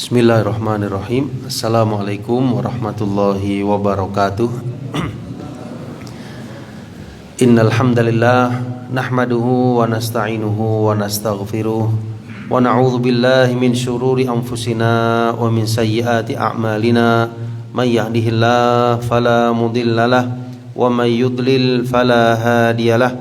Bismillahirrahmanirrahim. Assalamualaikum warahmatullahi wabarakatuh. Innal hamdalillah nahmaduhu wa nasta'inuhu wa nastaghfiruh wa na'udzu billahi min shururi anfusina wa min sayyiati a'malina. May yahdihillahu fala mudhillalah wa may yudlil fala hadiyalah.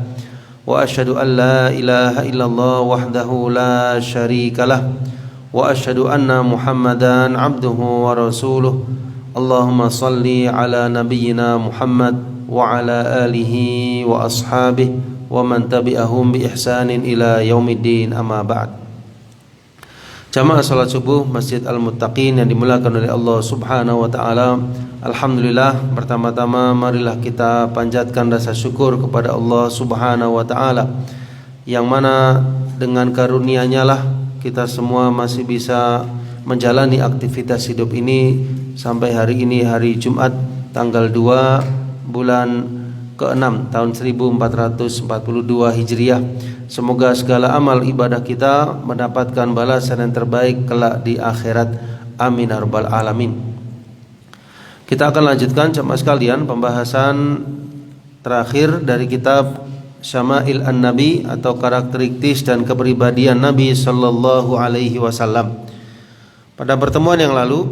Wa asyhadu an la ilaha illallah wahdahu la syarikalah wa asyhadu anna Muhammadan abduhu wa rasuluh. Allahumma salli ala nabiyyina Muhammad wa ala alihi wa ashabihi wa man tabi'ahum bi ihsanin ila yaumiddin, amma ba'd. Jamaah salat subuh Masjid Al-Muttaqin yang dimuliakan oleh Allah Subhanahu wa taala. Alhamdulillah, pertama-tama marilah kita panjatkan rasa syukur kepada Allah Subhanahu wa taala yang mana dengan karunia-Nya lah kita semua masih bisa menjalani aktivitas hidup ini sampai hari ini, hari Jumat tanggal 2 bulan ke-6 tahun 1442 Hijriah. Semoga segala amal ibadah kita mendapatkan balasan yang terbaik kelak di akhirat. Amin ya rabbal alamin. Kita akan lanjutkan jemaah sekalian pembahasan terakhir dari kitab Syama'il An-Nabi atau karakteristik dan kepribadian Nabi sallallahu alaihi wasallam. Pada pertemuan yang lalu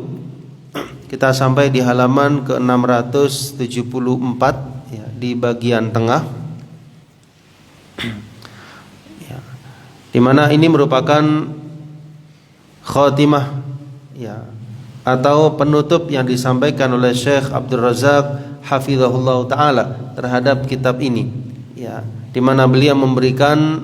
kita sampai di halaman ke-674 ya, di bagian tengah ya, di mana ini merupakan khatimah ya, atau penutup yang disampaikan oleh Syekh Abdul Razak hafizahullah taala terhadap kitab ini ya, di mana beliau memberikan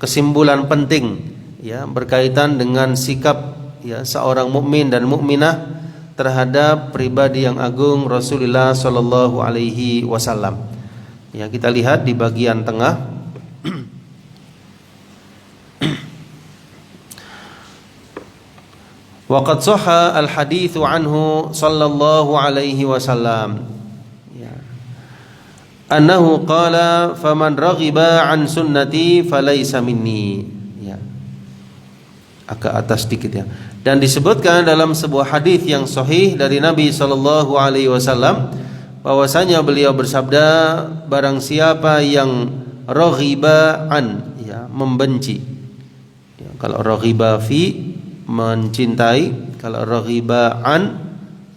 kesimpulan penting ya berkaitan dengan sikap ya seorang mukmin dan mukminah terhadap pribadi yang agung Rasulullah sallallahu alaihi wasallam. Ya, kita lihat di bagian tengah. Wa qad sahha al-haditsu anhu sallallahu alaihi wasallam. Annahu qala faman raghiba an sunnati falaysa minni ya. Agak atas sedikit ya. Dan disebutkan dalam sebuah hadis yang sahih dari Nabi sallallahu alaihi wasallam bahwasanya beliau bersabda, barang siapa yang raghiba an ya, membenci ya, kalau raghiba fi mencintai, kalau raghiba an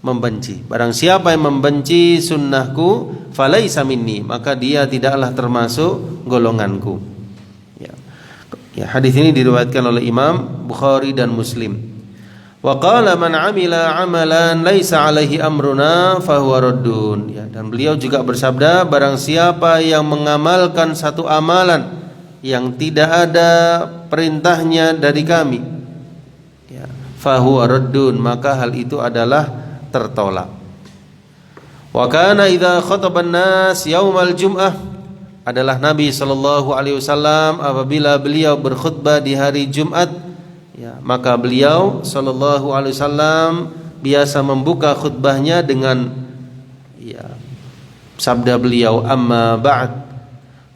membenci. Barang siapa yang membenci sunnahku falaisa minni, maka dia tidaklah termasuk golonganku. Ya, hadis ini diriwayatkan oleh Imam Bukhari dan Muslim. Wa qala man amila amalan laisa alaihi amruna fahuwa raddun. Ya, dan beliau juga bersabda, barang siapa yang mengamalkan satu amalan yang tidak ada perintahnya dari kami, ya, fahuwa raddun, maka hal itu adalah tertolak. Wa kana idza khataban nas yaumal jum'ah, adalah Nabi sallallahu alaihi wasallam apabila beliau berkhutbah di hari Jumat ya, maka beliau sallallahu alaihi wasallam biasa membuka khutbahnya dengan ya, sabda beliau, amma ba'd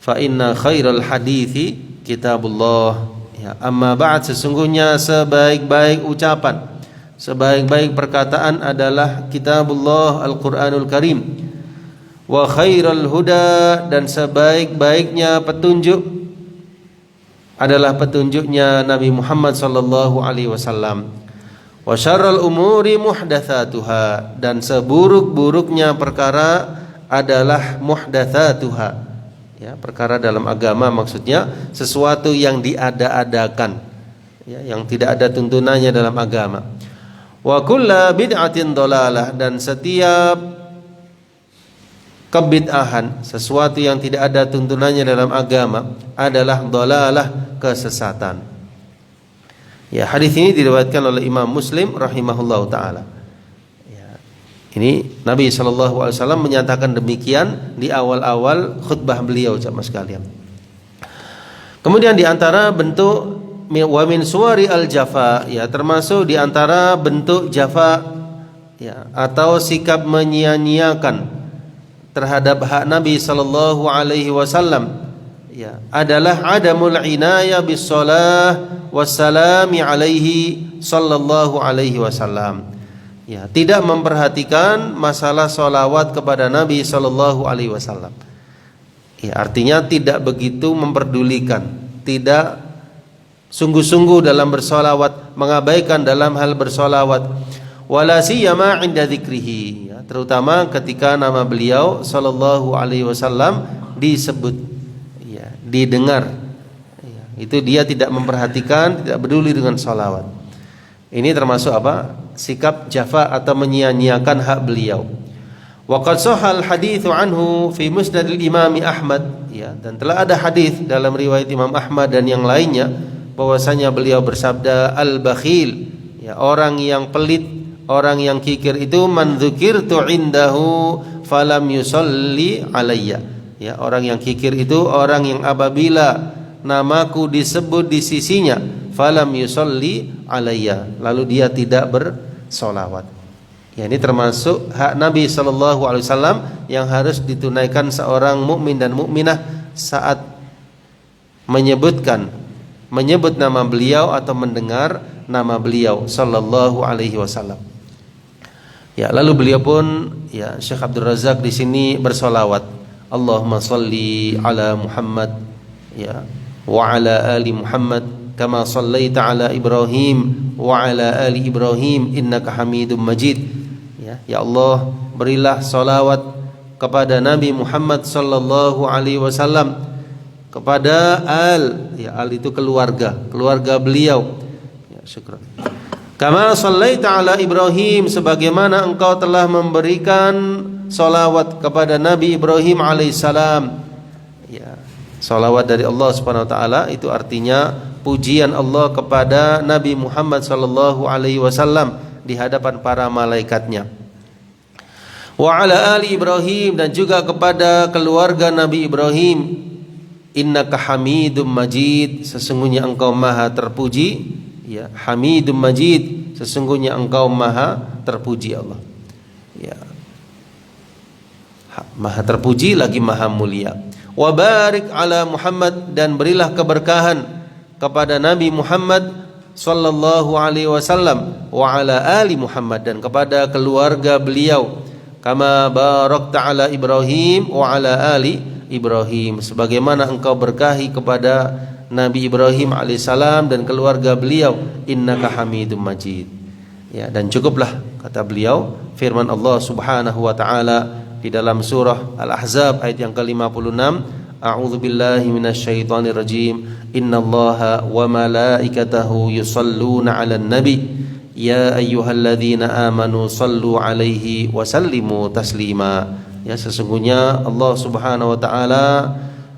fa inna khairal hadithi kitabullah ya, amma ba'd, sesungguhnya sebaik-baik ucapan, sebaik-baik perkataan adalah kitabullah Al-Quranul Karim. Wa khairal huda, dan sebaik-baiknya petunjuk adalah petunjuknya Nabi Muhammad sallallahu alaihi wasallam. Wa syarrul umuri muhdatsatuha, dan seburuk-buruknya perkara adalah muhdatsatuha. Ya, perkara dalam agama maksudnya sesuatu yang diada-adakan, ya, yang tidak ada tuntunannya dalam agama. Wa kullu bid'atin dhalalah, dan setiap kebid'ahan, sesuatu yang tidak ada tuntunannya dalam agama, adalah dhalalah, kesesatan. Ya, hadis ini diriwayatkan oleh Imam Muslim rahimahullahu taala. Ya, ini Nabi sallallahu alaihi wasallam menyatakan demikian di awal-awal khutbah beliau, jamaah sekalian. Kemudian di antara bentuk wa min suwari al-jafa, ya, termasuk di antara bentuk jafa ya, atau sikap menyia-nyiakan terhadap hak Nabi sallallahu alaihi wasallam ya adalah adamul inayah bis shalah wassalami alaihi sallallahu alaihi wasallam. Ya, tidak memperhatikan masalah sholawat kepada Nabi sallallahu alaihi wasallam. Ya, artinya tidak begitu memperdulikan, tidak sungguh-sungguh dalam bersolawat, mengabaikan dalam hal bersolawat. Wala siyama 'inda dzikrihi, ya, terutama ketika nama beliau sallallahu alaihi wasallam disebut, ya, didengar. Ya, itu dia tidak memperhatikan, tidak peduli dengan sholawat. Ini termasuk apa? Sikap jafa atau menyia-nyiakan hak beliau. Waqad sahal haditsu anhu fi musnad al-Imam Ahmad, ya, dan telah ada hadis dalam riwayat Imam Ahmad dan yang lainnya bahwasanya beliau bersabda, al-bakhil, ya, orang yang pelit, orang yang kikir itu man dzukirtu indahu falam yusalli alayya. Ya, orang yang kikir itu orang yang apabila namaku disebut di sisinya falam yusalli alayya, lalu dia tidak bersolawat. Ya, ini termasuk hak Nabi sallallahu alaihi wasallam yang harus ditunaikan seorang mukmin dan mukminah saat menyebut nama beliau atau mendengar nama beliau sallallahu alaihi wasallam. Ya, lalu beliau pun, ya, Syekh Abdul Razak di sini bersolawat, Allahumma shalli ala Muhammad, ya, wa ala ali Muhammad kama shallaita ala Ibrahim wa ala ali Ibrahim innaka Hamidum Majid. Ya Allah, berilah salawat kepada Nabi Muhammad sallallahu alaihi wasallam, kepada ya, itu keluarga beliau. Ya, syukran. Kama shallaita ala Ibrahim, sebagaimana engkau telah memberikan salawat kepada Nabi Ibrahim alaihissalam. Ya, salawat dari Allah Subhanahu wa taala itu artinya pujian Allah kepada Nabi Muhammad sallallahu alaihi wasallam di hadapan para malaikatnya. Wa ala ali Ibrahim, dan juga kepada keluarga Nabi Ibrahim. Innaka Hamidum Majid, sesungguhnya engkau maha terpuji. Ya, Hamidum Majid, sesungguhnya engkau maha terpuji Allah. Ya, maha terpuji lagi maha mulia. Wa barik ala Muhammad, dan berilah keberkahan kepada Nabi Muhammad sallallahu alaihi wasallam, wa ala ali Muhammad, dan kepada keluarga beliau. Kama barakta ala Ibrahim wa ala ali Ibrahim, sebagaimana engkau berkahi kepada Nabi Ibrahim alaihissalam dan keluarga beliau. Innaka Hamidum Majid. Ya, dan cukuplah, kata beliau, firman Allah Subhanahu wa taala di dalam surah Al-Ahzab ayat yang ke-56, A'udzu billahi minasyaitonir rajim. Innallaha wa malaikatahu yusholluna 'alan nabi ya ayyuhalladzina amanu shallu 'alaihi wa sallimu taslima. Ya, sesungguhnya Allah Subhanahu wa taala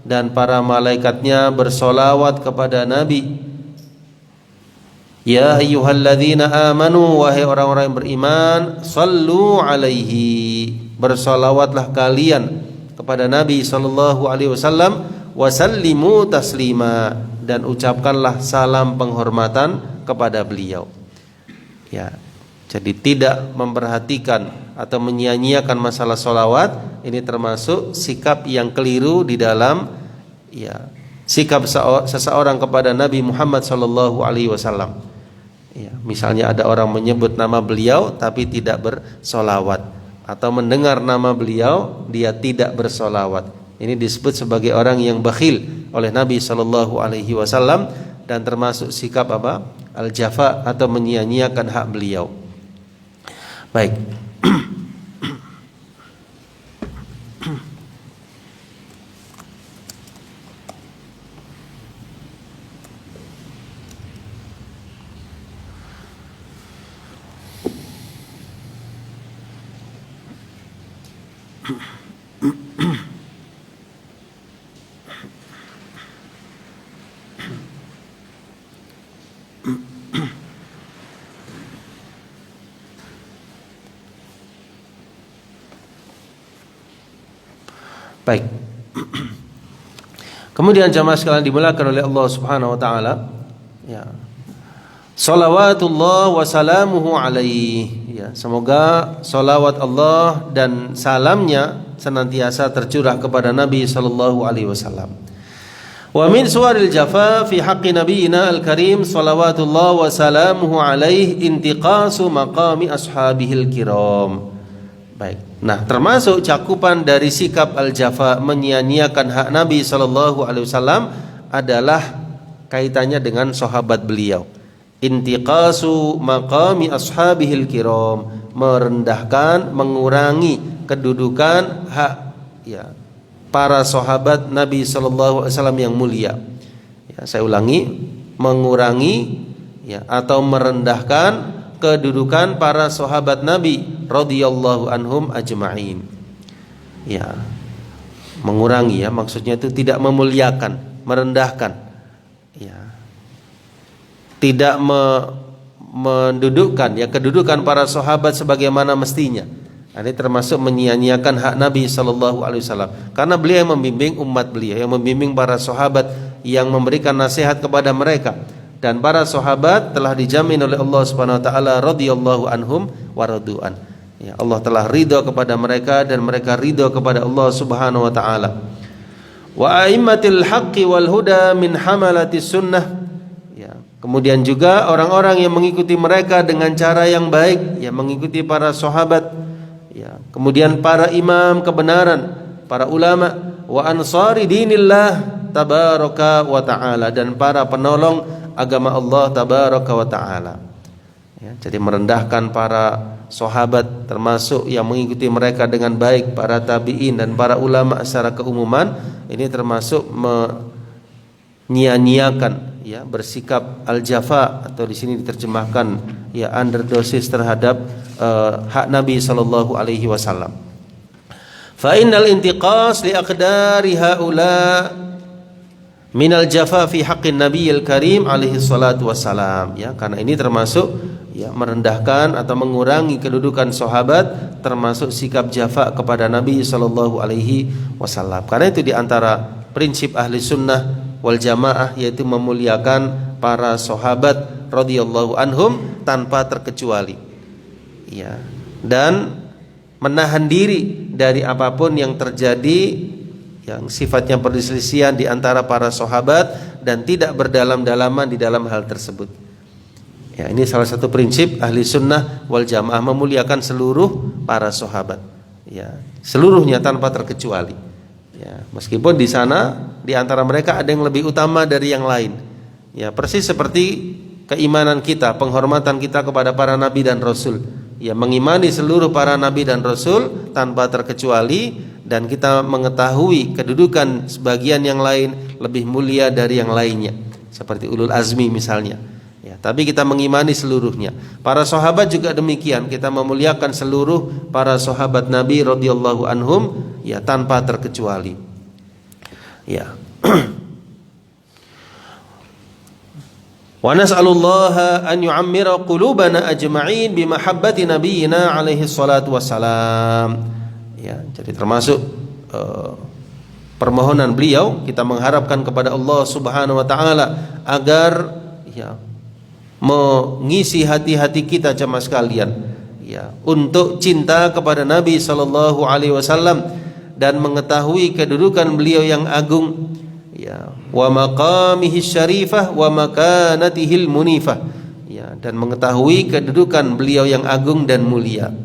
dan para malaikatnya bersolawat kepada Nabi. Ya ayyuhalladzina amanu, wahai orang-orang yang beriman, shallu 'alaihi, bersolawatlah kalian kepada Nabi sallallahu alaihi wasallam, wasallimu taslima, dan ucapkanlah salam penghormatan kepada beliau. Ya, jadi tidak memperhatikan atau menyia-nyiakan masalah solawat, ini termasuk sikap yang keliru di dalam, ya, sikap seseorang kepada Nabi Muhammad sallallahu alaihi wasallam. Ya, misalnya ada orang menyebut nama beliau tapi tidak bersolawat, atau mendengar nama beliau dia tidak bersolawat. Ini disebut sebagai orang yang bakhil oleh Nabi sallallahu alaihi wasallam, dan termasuk sikap apa? Al-jafa, atau menyia-nyiakan hak beliau. Baik. Baik. Kemudian jamaah sekalian dimuliakan oleh Allah Subhanahu wa taala, ya. Shalawatullah wa salamuhu alaihi, ya, semoga salawat Allah dan salamnya senantiasa tercurah kepada Nabi sallallahu alaihi wasallam. Wa min suwaril jafa fi haqqi nabiyina al-karim salawatullah wa salamuhu alaih intiqasu maqami ashabihil kiram. Baik. Nah, termasuk cakupan dari sikap al-jafa, menyia-nyiakan hak Nabi sallallahu alaihi wasallam, adalah kaitannya dengan sahabat beliau. Intiqasu maqami ashabihil kiram, merendahkan, mengurangi kedudukan hak para sahabat Nabi sallallahu alaihi wasallam yang mulia. Saya ulangi, mengurangi atau merendahkan kedudukan para sahabat Nabi radhiyallahu anhum ajma'in. Mengurangi maksudnya itu tidak memuliakan, merendahkan. Tidak mendudukkan kedudukan para sahabat sebagaimana mestinya. Ini termasuk menyia-nyiakan hak Nabi sallallahu alaihi wasallam, karena beliau yang membimbing umat beliau, yang membimbing para sahabat, yang memberikan nasihat kepada mereka, dan para sahabat telah dijamin oleh Allah Subhanahu wa taala radhiyallahu anhum wa radu'an. Allah telah ridha kepada mereka dan mereka ridha kepada Allah Subhanahu wa taala. Wa a'immatil haqqi wal huda min hamalatis sunnah. Kemudian juga orang-orang yang mengikuti mereka dengan cara yang baik, mengikuti para sahabat, kemudian para imam kebenaran, para ulama, wa ansari dinillah tabaraka wa ta'ala, dan para penolong agama Allah tabaraka wa ta'ala. Jadi merendahkan para sahabat, termasuk yang mengikuti mereka dengan baik, para tabi'in dan para ulama secara keumuman, ini termasuk menyia-nyiakan bersikap al-jafa, atau di sini diterjemahkan underdosis terhadap hak Nabi sallallahu alaihi wasallam. Fa innal intiqas li aqdari haula minal jafa fi haqqin nabiyil karim alaihi salatu wassalam. Karena ini termasuk merendahkan atau mengurangi kedudukan sahabat, termasuk sikap jafa kepada Nabi sallallahu alaihi wasallam. Karena itu diantara prinsip ahli sunnah wal jamaah, yaitu memuliakan para sahabat radhiyallahu anhum tanpa terkecuali, dan menahan diri dari apapun yang terjadi yang sifatnya perselisihan di antara para sahabat, dan tidak berdalam-dalaman di dalam hal tersebut. Ini salah satu prinsip ahli sunnah wal jamaah, memuliakan seluruh para sahabat, seluruhnya tanpa terkecuali. Meskipun di sana di antara mereka ada yang lebih utama dari yang lain. Persis seperti keimanan kita, penghormatan kita kepada para nabi dan rasul. Mengimani seluruh para nabi dan rasul tanpa terkecuali, dan kita mengetahui kedudukan sebagian yang lain lebih mulia dari yang lainnya, seperti ulul azmi misalnya. Tapi kita mengimani seluruhnya. Para sahabat juga demikian, kita memuliakan seluruh para sahabat Nabi radhiyallahu anhum tanpa terkecuali. Wa nas'alullaha an yu'ammira qulubana ajma'in bi mahabbati nabiyyina alaihi salatu wassalam. Jadi termasuk permohonan beliau, kita mengharapkan kepada Allah Subhanahu wa taala agar mengisi hati-hati kita jemaah sekalian untuk cinta kepada Nabi sallallahu alaihi wasallam, dan mengetahui kedudukan beliau yang agung, wa maqamihi syarifah wa makanatihil munifah, dan mengetahui kedudukan beliau yang agung dan mulia.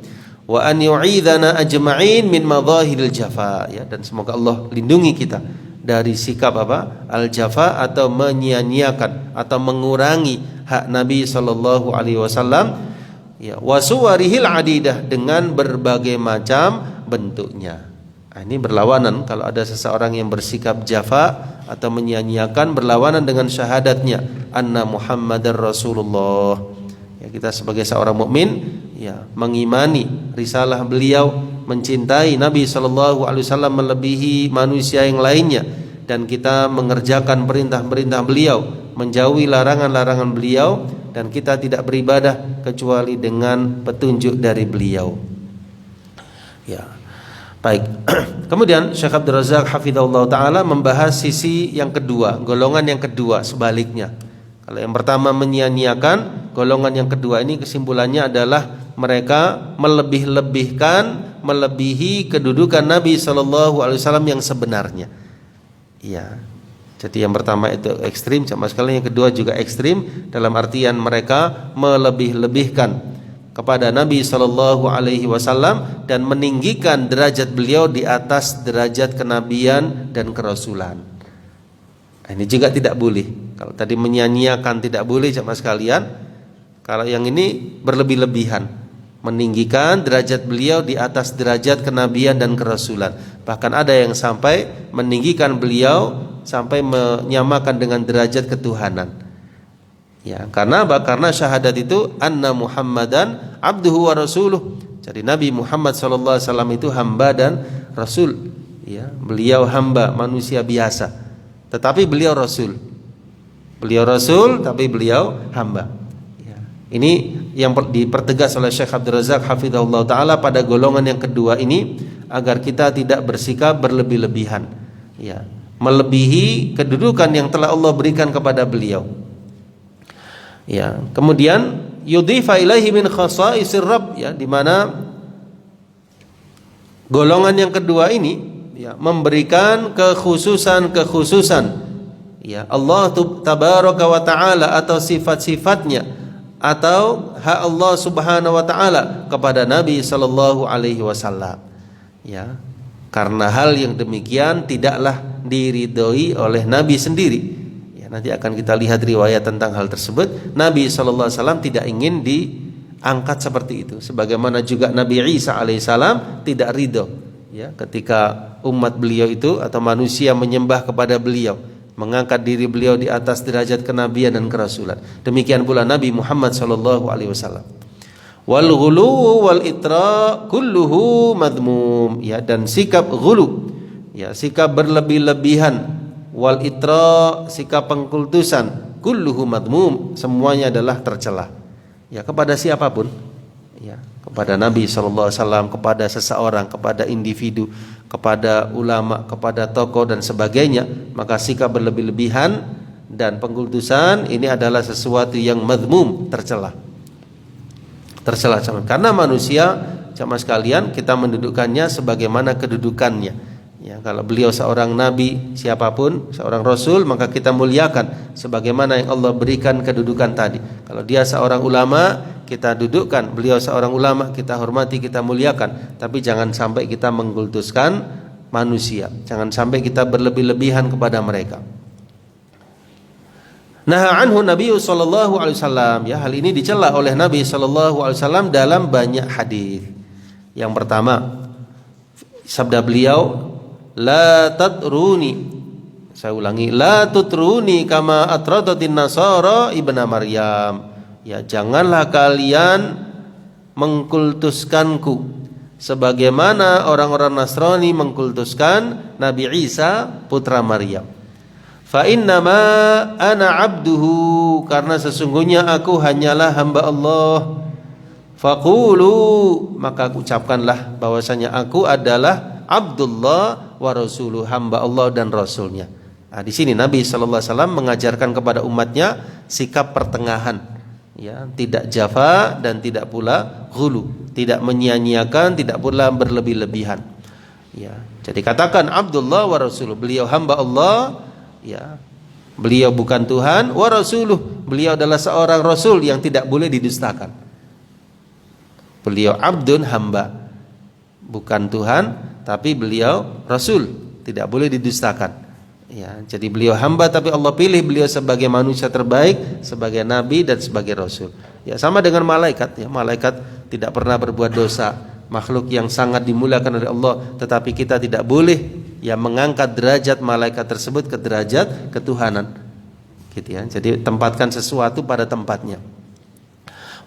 Wa an yu'idhana ajma'in min madhahiril jafa, dan semoga Allah lindungi kita dari sikap al-jafa, atau menyia-nyiakan atau mengurangi hak Nabi sallallahu alaihi wasallam, wa suwarihil adidah, dengan berbagai macam bentuknya. Ini berlawanan kalau ada seseorang yang bersikap jafa atau menyia-nyiakan, berlawanan dengan syahadatnya anna Muhammadar Rasulullah. Kita sebagai seorang mukmin mengimani risalah beliau, mencintai Nabi sallallahu alaihi wasallam melebihi manusia yang lainnya, dan kita mengerjakan perintah-perintah beliau, menjauhi larangan-larangan beliau, dan kita tidak beribadah kecuali dengan petunjuk dari beliau. Baik. Kemudian Syekh Abdul Razak hafizahullah taala membahas sisi yang kedua, golongan yang kedua sebaliknya. Kalau yang pertama menyia-nyiakan, golongan yang kedua ini kesimpulannya adalah mereka melebih-lebihkan, melebihi kedudukan Nabi sallallahu alaihi wasallam yang sebenarnya. Jadi yang pertama itu ekstrim sama sekali, yang kedua juga ekstrim dalam artian mereka melebih-lebihkan kepada Nabi Shallallahu Alaihi Wasallam dan meninggikan derajat beliau di atas derajat kenabian dan kerasulan. Ini juga tidak boleh. Kalau tadi menyanyiakan tidak boleh sama sekalian, kalau yang ini berlebih-lebihan, meninggikan derajat beliau di atas derajat kenabian dan kerasulan. Bahkan ada yang sampai meninggikan beliau sampai menyamakan dengan derajat ketuhanan. Ya, karena apa? Karena syahadat itu anna Muhammadan abduhu wa rasuluh. Jadi Nabi Muhammad sallallahu alaihi wasallam itu hamba dan rasul. Ya, beliau hamba, manusia biasa. Tetapi beliau rasul. Beliau rasul tapi beliau hamba. Ya. Ini yang dipertegas oleh Syekh Abdul Razak hafizahullah taala pada golongan yang kedua ini agar kita tidak bersikap berlebih-lebihan. Ya. Melebihi kedudukan yang telah Allah berikan kepada beliau. Ya, kemudian yudhifa ilaihi min khasa'isir rabb, ya, di mana golongan yang kedua ini ya memberikan kekhususan ya Allah tabaraka wa taala atau sifat-sifatnya atau hak Allah Subhanahu wa taala kepada Nabi sallallahu alaihi wasallam. Ya. Karena hal yang demikian tidaklah diridhoi oleh Nabi sendiri. Ya, nanti akan kita lihat riwayat tentang hal tersebut. Nabi sallallahu alaihi wasallam tidak ingin diangkat seperti itu. Sebagaimana juga Nabi Isa alaihissalam tidak ridho. Ya, ketika umat beliau itu atau manusia menyembah kepada beliau, mengangkat diri beliau di atas derajat kenabian dan kerasulan. Demikian pula Nabi Muhammad sallallahu alaihi wasallam. Wal ghulu wal itra kulluhu madmum, ya, dan sikap ghulu, ya, sikap berlebih-lebihan, wal itra sikap pengkultusan, kulluhu madmum, semuanya adalah tercela. Ya, kepada siapapun, ya, kepada Nabi sallallahu alaihi wasallam, kepada seseorang, kepada individu, kepada ulama, kepada tokoh dan sebagainya, maka sikap berlebih-lebihan dan pengkultusan ini adalah sesuatu yang madmum, tercela. Tercela karena manusia sama sekalian kita mendudukkannya sebagaimana kedudukannya. Ya, kalau beliau seorang nabi, siapapun seorang rasul, maka kita muliakan sebagaimana yang Allah berikan kedudukan tadi. Kalau dia seorang ulama, kita dudukkan beliau seorang ulama, kita hormati, kita muliakan. Tapi jangan sampai kita mengkultuskan manusia, jangan sampai kita berlebih-lebihan kepada mereka. Naha anhu Nabi sallallahu alaihi wasallam, ya, hal ini dicela oleh Nabi sallallahu alaihi wasallam dalam banyak hadis. Yang pertama, sabda beliau, la tatruni, saya ulangi, la tutruni kama atradatin nasara ibna Maryam. Ya, janganlah kalian mengkultuskanku sebagaimana orang-orang Nasrani mengkultuskan Nabi Isa putra Maryam. Fa innama ana abduhu, karena sesungguhnya aku hanyalah hamba Allah. Faqulu, maka ucapkanlah bahwasanya aku adalah Abdullah wa rasuluh, hamba Allah dan rasulnya. Nah, di sini Nabi sallallahu alaihi wasallam mengajarkan kepada umatnya sikap pertengahan, ya, tidak jafa dan tidak pula ghulu, tidak menyia-nyiakan, tidak pula berlebih-lebihan. Ya, jadi katakan Abdullah wa rasuluh, beliau hamba Allah, ya, beliau bukan Tuhan, wa rasuluh, beliau adalah seorang rasul yang tidak boleh didustakan. Beliau abdun, hamba, bukan Tuhan, tapi beliau rasul, tidak boleh didustakan. Ya, jadi beliau hamba tapi Allah pilih beliau sebagai manusia terbaik, sebagai nabi dan sebagai rasul. Ya, sama dengan malaikat, ya, malaikat tidak pernah berbuat dosa, makhluk yang sangat dimuliakan oleh Allah, tetapi kita tidak boleh yang mengangkat derajat malaikat tersebut ke derajat ketuhanan, gitu ya. Jadi tempatkan sesuatu pada tempatnya.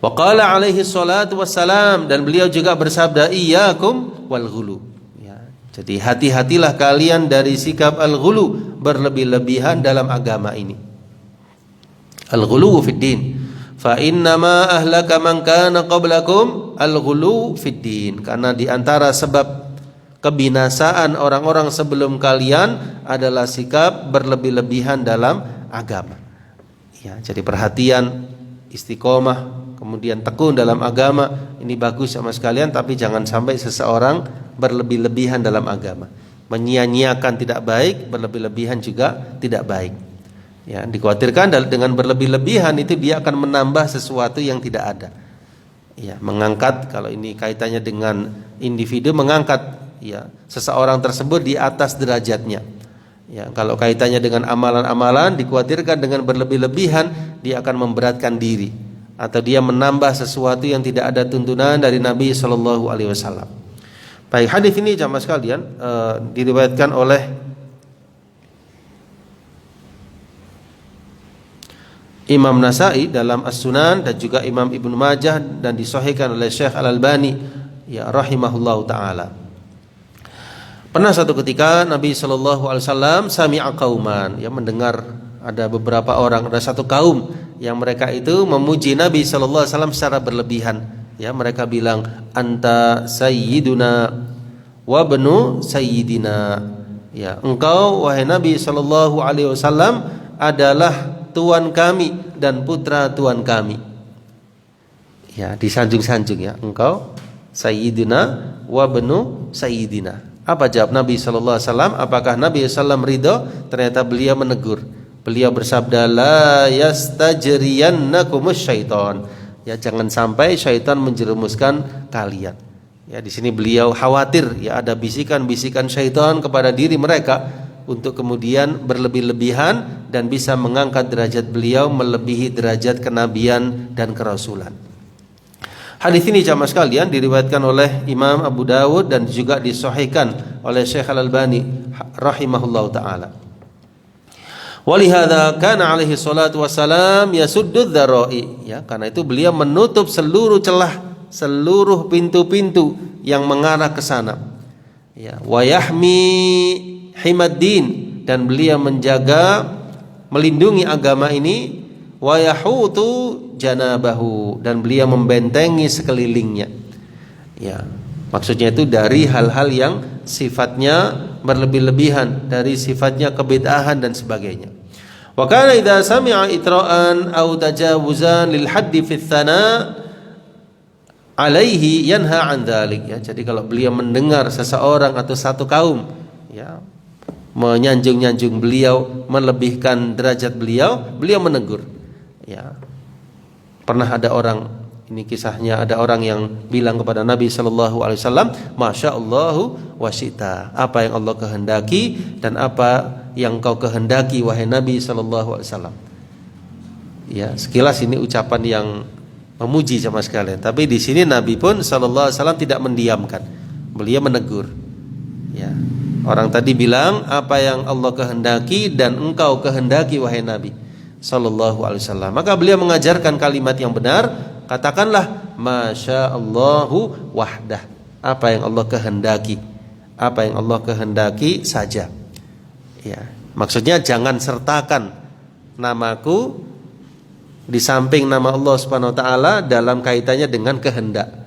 Wa qala alaihi salatu wassalam, dan beliau juga bersabda, iyyakum wal ghulu. Ya, jadi hati-hatilah kalian dari sikap al-ghulu, berlebih-lebihan dalam agama ini. Al-ghulu fid din. Fa innama ahlaka man kana qablakum al-ghulu fid din. Karena di antara sebab kebinasaan orang-orang sebelum kalian adalah sikap berlebih-lebihan dalam agama. Ya, jadi perhatian, istiqomah, kemudian tekun dalam agama, ini bagus sama sekalian, tapi jangan sampai seseorang berlebih-lebihan dalam agama. Menyia-nyiakan tidak baik, berlebih-lebihan juga tidak baik. Ya, dikhawatirkan dengan berlebih-lebihan itu dia akan menambah sesuatu yang tidak ada. Ya, mengangkat, kalau ini kaitannya dengan individu, mengangkat ya seseorang tersebut di atas derajatnya. Ya, kalau kaitannya dengan amalan-amalan, dikhawatirkan dengan berlebih-lebihan dia akan memberatkan diri atau dia menambah sesuatu yang tidak ada tuntunan dari Nabi Shallallahu Alaihi Wasallam. Baik, hadis ini jamaah sekalian diriwayatkan oleh Imam Nasai dalam As-Sunan dan juga Imam Ibnu Majah dan disahihkan oleh Syekh Al-Albani ya rahimahullahu taala. Pernah satu ketika Nabi sallallahu alaihi wasallam sami'a qauman, ya mendengar ada beberapa orang, ada satu kaum yang mereka itu memuji Nabi sallallahu alaihi wasallam secara berlebihan. Ya, mereka bilang anta sayyiduna wa ibnu sayyidina. Ya, engkau wahai Nabi sallallahu alaihi wasallam adalah tuan kami dan putra tuan kami. Ya, disanjung-sanjung ya. Engkau sayyidina wa ibnu sayyidina. Apa jawab Nabi sallallahu alaihi wasallam? Apakah Nabi sallallahu alaihi wasallam ridho? Ternyata beliau menegur. Beliau bersabda, la yastajriyannakumus syaitan. Ya, jangan sampai syaitan menjerumuskan kalian. Ya, di sini beliau khawatir ya ada bisikan-bisikan syaitan kepada diri mereka untuk kemudian berlebih-lebihan dan bisa mengangkat derajat beliau melebihi derajat kenabian dan kerasulan. Hadis ini jamaah sekalian diriwayatkan oleh Imam Abu Dawud dan juga disahihkan oleh Syekh Al-Albani rahimahullahu taala. Walihada kana alaihi salatu wassalam yasuddud dzara'i, ya, karena itu beliau menutup seluruh celah, seluruh pintu-pintu yang mengarah ke sana. Ya, wa yahmi himaddin, dan beliau menjaga, melindungi agama ini, wa yahutu janabahu, dan beliau membentengi sekelilingnya. Ya, maksudnya itu dari hal-hal yang sifatnya berlebih-lebihan, dari sifatnya kebid'ahan dan sebagainya. Wa kana idza sami'a itra'an aw tajawuzan lil haddi fi tsana alaihi yanha an dzalik, ya. Jadi kalau beliau mendengar seseorang atau satu kaum ya menyanjung-nyanjung beliau, melebihkan derajat beliau, beliau menegur. Ya. Pernah ada orang, ini kisahnya, ada orang yang bilang kepada Nabi sallallahu alaihi wasallam, "Masyaallahu wa syi'ta." Apa yang Allah kehendaki dan apa yang kau kehendaki wahai Nabi sallallahu alaihi wasallam. Ya, sekilas ini ucapan yang memuji sama sekalian, tapi di sini Nabi pun sallallahu alaihi wasallam tidak mendiamkan. Beliau menegur. Ya. Orang tadi bilang apa yang Allah kehendaki dan engkau kehendaki wahai Nabi sallallahu alaihi wasallam. Maka beliau mengajarkan kalimat yang benar, katakanlah masyaallahu wahdah. Apa yang Allah kehendaki, apa yang Allah kehendaki saja. Ya, maksudnya jangan sertakan namaku di samping nama Allah Subhanahu wa taala dalam kaitannya dengan kehendak.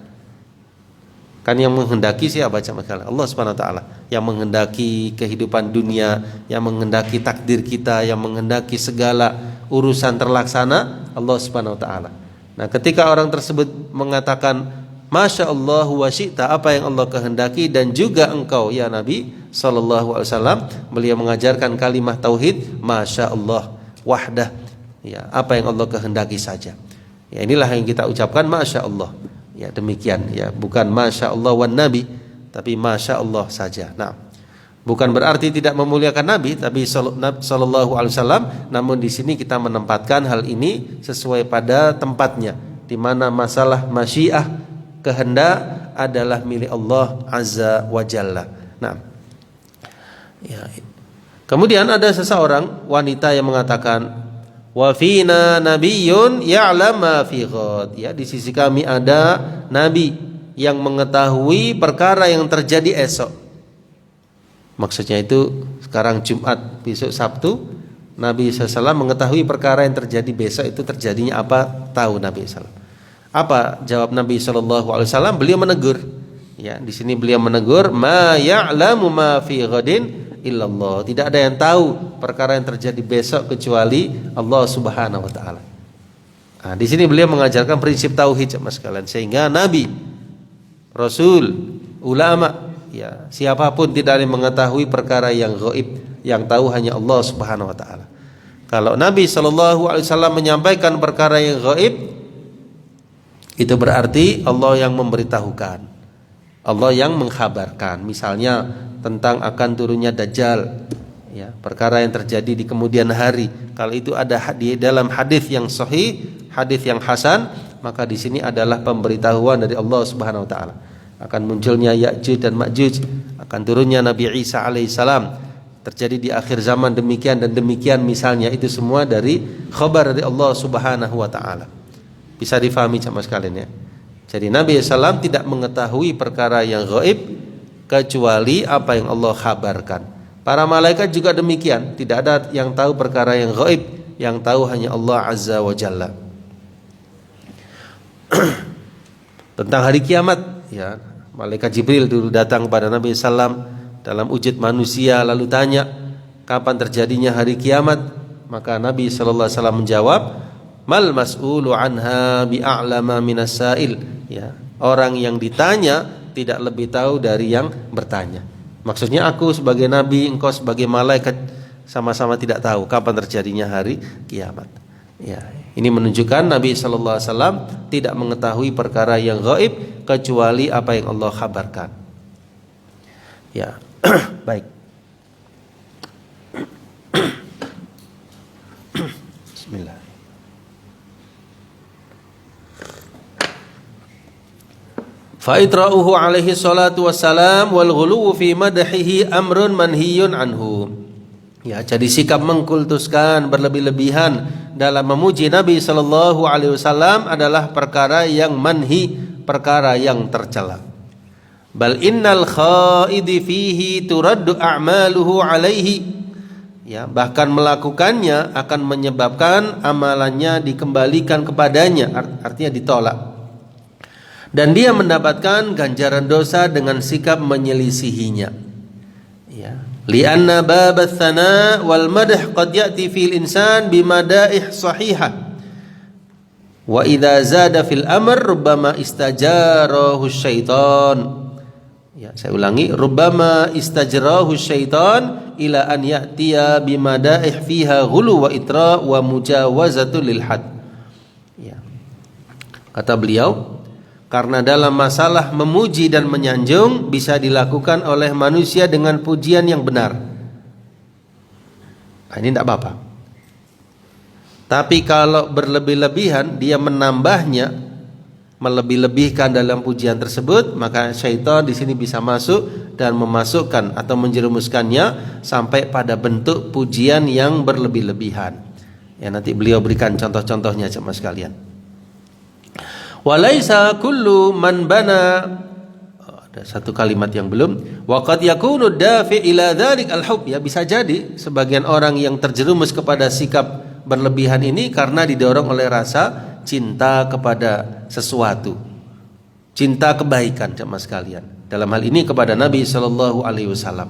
Kan yang menghendaki siapa jemaah? Allah Subhanahu wa taala. Yang menghendaki kehidupan dunia, yang menghendaki takdir kita, yang menghendaki segala urusan terlaksana, Allah Subhanahu wa taala. Nah, ketika orang tersebut mengatakan Masya Allah wa syi'ta, apa yang Allah kehendaki dan juga engkau ya Nabi sallallahu alaihi wasallam, beliau mengajarkan kalimat tauhid, Masya Allah wahdah, ya, apa yang Allah kehendaki saja. Ya, inilah yang kita ucapkan Masya Allah. Ya, demikian ya, bukan Masya Allah wan Nabi, tapi Masya Allah saja. Nah, bukan berarti tidak memuliakan Nabi, tapi sallallahu alaihi wasallam, namun di sini kita menempatkan hal ini sesuai pada tempatnya, di mana masalah masyiah, kehendak adalah milik Allah Azza wa Jalla. Nah, ya. Kemudian ada seseorang wanita yang mengatakan, wa fina nabiyyun ya'lam ma fi ghad. Ya, di sisi kami ada nabi yang mengetahui perkara yang terjadi esok. Maksudnya itu sekarang Jumat, besok Sabtu, Nabi SAW mengetahui perkara yang terjadi besok itu terjadinya apa, tahu Nabi SAW. Apa jawab Nabi SAW? Beliau menegur. Ya, di sini beliau menegur, ma ya'lamu ma fi ghadin illallah. Tidak ada yang tahu perkara yang terjadi besok kecuali Allah Subhanahu wa taala. Nah, di sini beliau mengajarkan prinsip tauhid sama sekalian, sehingga nabi, rasul, ulama ya, siapapun tidak ada yang mengetahui perkara yang gaib, yang tahu hanya Allah Subhanahu wa taala. Kalau Nabi sallallahu alaihi wasallam menyampaikan perkara yang gaib, itu berarti Allah yang memberitahukan, Allah yang mengkhabarkan. Misalnya tentang akan turunnya Dajjal, ya, perkara yang terjadi di kemudian hari. Kalau itu ada di dalam hadis yang sahih, hadis yang hasan, maka di sini adalah pemberitahuan dari Allah Subhanahu wa taala. Akan munculnya Ya'juj dan Ma'juj, akan turunnya Nabi Isa alaihissalam, terjadi di akhir zaman demikian dan demikian misalnya. Itu semua dari khabar dari Allah Subhanahu wa taala. Bisa difahami sama sekalian ya. Jadi Nabi SAW tidak mengetahui perkara yang gaib kecuali apa yang Allah khabarkan. Para malaikat juga demikian, tidak ada yang tahu perkara yang gaib, yang tahu hanya Allah Azza wa Jalla. Tentang hari kiamat, ya, malaikat Jibril dulu datang kepada Nabi SAW dalam wujud manusia, lalu tanya kapan terjadinya hari kiamat. Maka Nabi SAW menjawab, mal mas'ulu anha bi'a'lama minas sa'il, ya, orang yang ditanya tidak lebih tahu dari yang bertanya. Maksudnya aku sebagai nabi, engkau sebagai malaikat sama-sama tidak tahu kapan terjadinya hari kiamat. Ya, ini menunjukkan Nabi sallallahu alaihi wasallam tidak mengetahui perkara yang gaib kecuali apa yang Allah khabarkan. Ya. Baik. Bismillah. Fa itra'uhu alaihi salatu wassalam wal ghuluwu fi madhihi amrun manhiyun anhu. Ya, jadi sikap mengkultuskan, berlebih-lebihan dalam memuji Nabi sallallahu alaihi wasallam adalah perkara yang manhi, perkara yang tercela. Bal innal khaidi fihi turaddu a'maluhu alaihi. Ya, bahkan melakukannya akan menyebabkan amalannya dikembalikan kepadanya, artinya ditolak. Dan dia mendapatkan ganjaran dosa dengan sikap menyelisihinya. Ya. Lianna bab ats-tsana wal madh qad ya'ti fil insan bimadaih sahihah. Wa idza zada fil amr rubbama istajarahu syaitan. Ya, saya ulangi, rubbama istajarahu syaitan ila an ya'tiya bimadaih fiha ghulu wa itra wa mujawazatul lil had. Ya. Kata beliau, karena dalam masalah memuji dan menyanjung bisa dilakukan oleh manusia dengan pujian yang benar. Nah, ini tidak apa-apa. Tapi kalau berlebih-lebihan, dia menambahnya, melebih-lebihkan dalam pujian tersebut, maka syaitan di sini bisa masuk dan memasukkan atau menjerumuskannya sampai pada bentuk pujian yang berlebih-lebihan. Ya, nanti beliau berikan contoh-contohnya sama sekalian. Walaisa kullu man bana, ada satu kalimat yang belum, wa qad yakunu dafi' ila dzalik al-hub, ya, bisa jadi sebagian orang yang terjerumus kepada sikap berlebihan ini karena didorong oleh rasa cinta kepada sesuatu, cinta kebaikan jemaah sekalian. Dalam hal ini kepada Nabi sallallahu alaihi wasallam.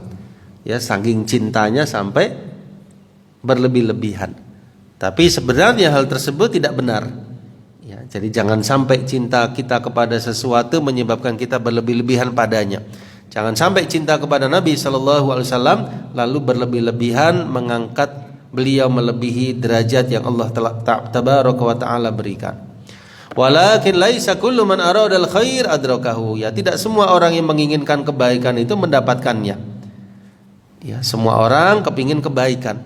Ya, saking cintanya sampai berlebih-lebihan. Tapi sebenarnya hal tersebut tidak benar. Ya, jadi jangan sampai cinta kita kepada sesuatu menyebabkan kita berlebih-lebihan padanya. Jangan sampai cinta kepada Nabi sallallahu alaihi wasallam lalu berlebih-lebihan mengangkat beliau melebihi derajat yang Allah tabaraka wa taala berikan. Walakin laisa kullu man aradal khair adrakahu. Ya, tidak semua orang yang menginginkan kebaikan itu mendapatkannya. Ya, semua orang kepingin kebaikan.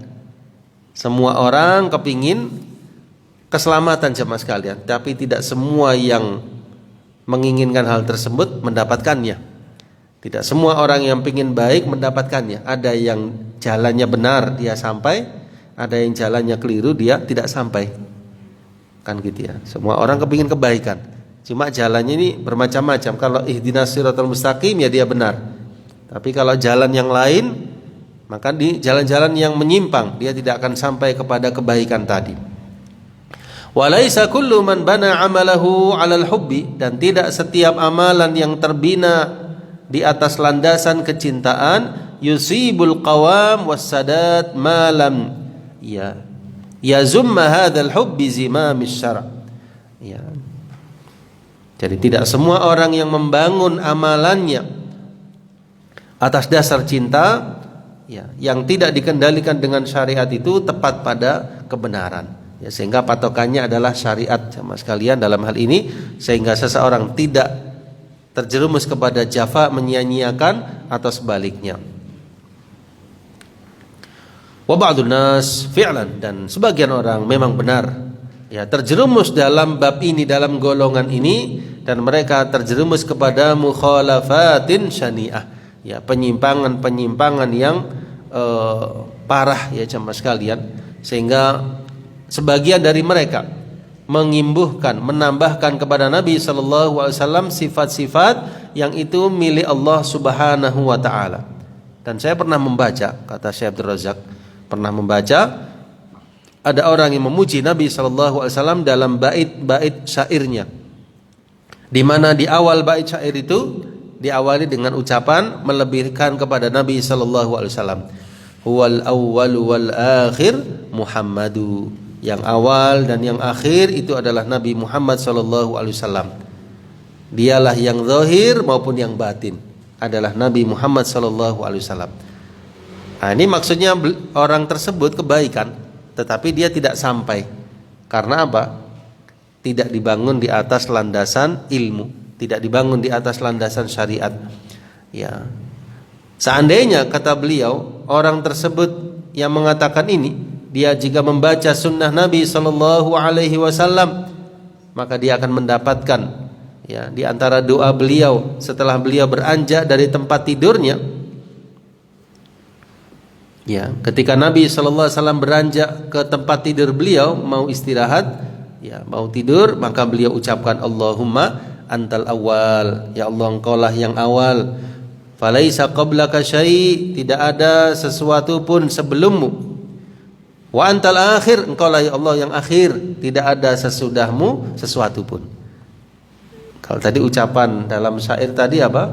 Semua orang kepingin keselamatan jemaah sekalian, tapi tidak semua yang menginginkan hal tersebut mendapatkannya. Tidak semua orang yang ingin baik mendapatkannya. Ada yang jalannya benar dia sampai, ada yang jalannya keliru dia tidak sampai. Kan gitu ya. Semua orang kepingin kebaikan. Cuma jalannya ini bermacam-macam. Kalau ihdinas siratal mustaqim ya dia benar. Tapi kalau jalan yang lain, maka di jalan-jalan yang menyimpang dia tidak akan sampai kepada kebaikan tadi. Walaisa kullu man bana amalahu 'alal hubbi, dan tidak setiap amalan yang terbina di atas landasan kecintaan yusibul qawam wassadat ma lam ya yazumma hadzal hubbi zimamis syara'. Ya. Jadi tidak semua orang yang membangun amalannya atas dasar cinta, ya, yang tidak dikendalikan dengan syariat itu tepat pada kebenaran, ya, sehingga patokannya adalah syariat sama sekalian dalam hal ini, sehingga seseorang tidak terjerumus kepada jafa, menyia-nyiakan atau sebaliknya. Wa ba'dun nas fi'lan, dan sebagian orang memang benar, ya, terjerumus dalam bab ini, dalam golongan ini, dan mereka terjerumus kepada mukhalafatin syani'ah, ya, penyimpangan yang parah, ya jemaah sekalian, sehingga sebagian dari mereka mengimbuhkan, menambahkan kepada Nabi sallallahu alaihi wasallam sifat-sifat yang itu milik Allah Subhanahu wa taala. Dan saya pernah membaca, kata Syekh Abdul Razak, pernah membaca ada orang yang memuji Nabi sallallahu alaihi wasallam dalam bait-bait syairnya, di mana di awal bait syair itu diawali dengan ucapan melebihkan kepada Nabi sallallahu alaihi wasallam. Huwal awwal wal akhir Muhammadu. Yang awal dan yang akhir itu adalah Nabi Muhammad sallallahu alaihi wasallam. Dialah yang zahir maupun yang batin adalah Nabi Muhammad sallallahu alaihi wasallam. Nah, ini maksudnya orang tersebut kebaikan, tetapi dia tidak sampai. Karena apa? Tidak dibangun di atas landasan ilmu, tidak dibangun di atas landasan syariat. Ya. Seandainya, kata beliau, orang tersebut yang mengatakan ini, dia jika membaca sunnah Nabi sallallahu alaihi wasallam, maka dia akan mendapatkan, ya, di antara doa beliau setelah beliau beranjak dari tempat tidurnya, ya, ketika Nabi sallallahu alaihi wasallam beranjak ke tempat tidur beliau mau istirahat, ya, mau tidur, maka beliau ucapkan Allahumma antal awal, ya Allah engkaulah yang awal, falaisa qablaka syai', tidak ada sesuatu pun sebelummu, wa antal akhir, engkaulah ya Allah yang akhir, tidak ada sesudahmu sesuatu pun. Kalau tadi ucapan dalam syair tadi apa?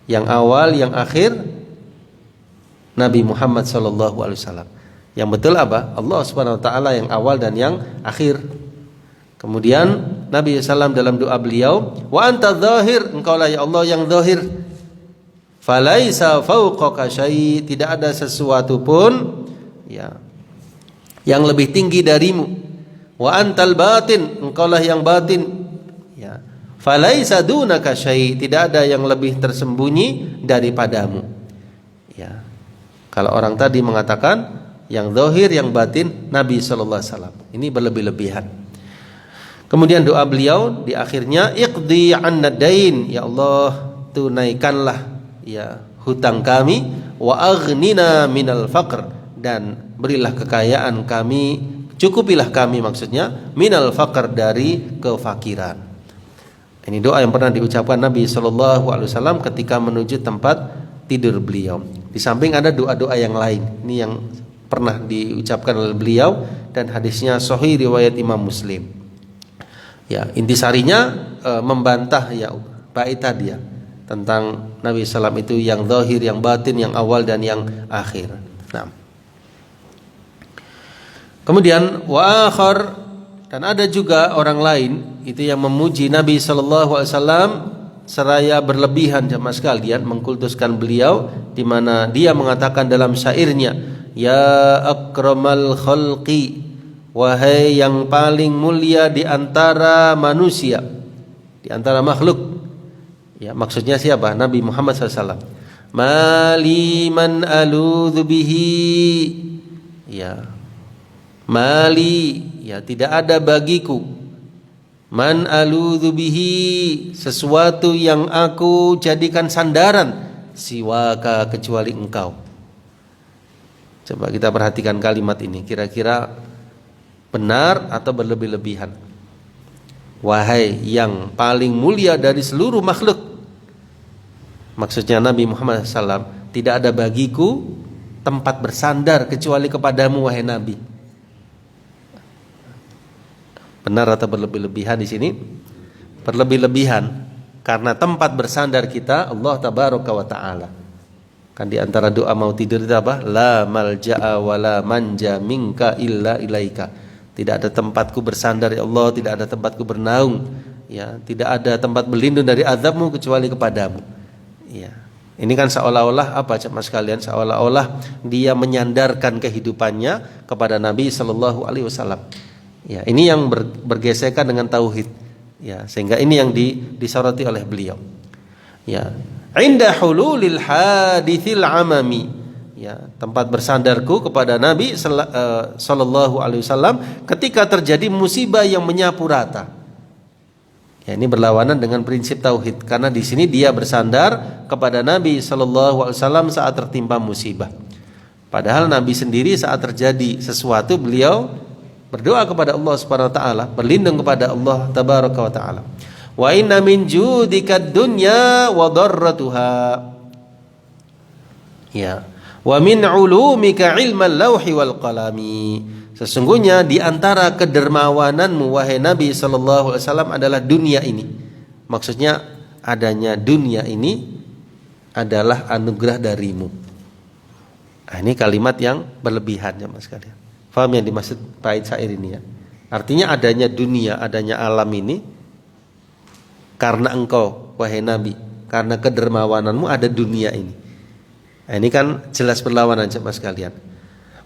Yang awal, yang akhir Nabi Muhammad sallallahu alaihi wasallam. Yang betul apa? Allah Subhanahu wa taala yang awal dan yang akhir. Kemudian Nabi sallallahu dalam doa beliau, wa anta dzahir, engkaulah ya Allah yang zahir. Falaisa fawqaka syai', tidak ada sesuatu pun, ya, yang lebih tinggi darimu. Wa antal batin, engkaulah yang batin, ya. Falaisa dunaka syai', tidak ada yang lebih tersembunyi daripadamu. Ya. Kalau orang tadi mengatakan yang zahir, yang batin Nabi sallallahu alaihi wasallam, ini berlebih-lebihan. Kemudian doa beliau di akhirnya, iqdi 'anna dain, ya Allah tunaikanlah, ya, hutang kami, wa aghnina minal faqr, dan berilah kekayaan kami, cukupilah kami, maksudnya minal faqr, dari kefakiran. Ini doa yang pernah diucapkan Nabi sallallahu alaihi wasallam ketika menuju tempat tidur beliau. Di samping ada doa-doa yang lain, ini yang pernah diucapkan oleh beliau dan hadisnya sahih riwayat Imam Muslim. Ya, intisarinya membantah, ya, bait tadi, ya, tentang Nabi sallam itu yang zahir, yang batin, yang awal dan yang akhir. Nah. Kemudian wa akhar, dan ada juga orang lain itu yang memuji Nabi sallallahu alaihi wasallam seraya berlebihan jemaah sekalian, mengkultuskan beliau, di mana dia mengatakan dalam syairnya, ya akramal khalqi, wahai yang paling mulia di antara manusia, di antara makhluk. Ya, maksudnya siapa? Nabi Muhammad SAW. Mali man aludhu bihi, ya, mali, ya, tidak ada bagiku, man aludhu bihi, sesuatu yang aku jadikan sandaran, siwaka, kecuali engkau. Coba kita perhatikan kalimat ini, kira-kira benar atau berlebih-lebihan. Wahai yang paling mulia dari seluruh makhluk, maksudnya Nabi Muhammad SAW, tidak ada bagiku tempat bersandar kecuali kepadamu wahai Nabi. Benar atau berlebih-lebihan di sini? Berlebih-lebihan, karena tempat bersandar kita Allah tabaraka wa taala. Kan di antara doa mau tidur itu apa? La malja'a wa la manja minka illa ilaika. Tidak ada tempatku bersandar ya Allah, tidak ada tempatku bernaung, ya, tidak ada tempat berlindung dari azabmu kecuali kepadamu. Ya. Ini kan seolah-olah apa jemaah sekalian? Seolah-olah dia menyandarkan kehidupannya kepada Nabi Shallallahu Alaihi Wasallam. Ya, ini yang bergesekan dengan tauhid. Ya, sehingga ini yang disoroti oleh beliau. Ya, inda hululil hadithil amami. Ya, tempat bersandarku kepada Nabi Shallallahu Alaihi Wasallam ketika terjadi musibah yang menyapu rata. Ya, ini berlawanan dengan prinsip tauhid karena di sini dia bersandar kepada Nabi Shallallahu Alaihi Wasallam saat tertimpa musibah. Padahal Nabi sendiri saat terjadi sesuatu beliau berdoa kepada Allah Subhanahu Wa Taala, berlindung kepada Allah Tabaraka Wa Taala. Wa inna min judika dunya wa darratuha. Ya. Wa min ulumika ilmal lauhi wal qalami. Sesungguhnya di antara kedermawananmu wahai Nabi sallallahu alaihi wasallam adalah dunia ini. Maksudnya adanya dunia ini adalah anugerah darimu. Nah, ini kalimat yang berlebihan ya Mas kalian. Paham yang dimaksud bait syair ini ya? Artinya adanya dunia, adanya alam ini karena engkau wahai Nabi, karena kedermawananmu ada dunia ini. Nah, ini kan jelas berlawanan Mas kalian.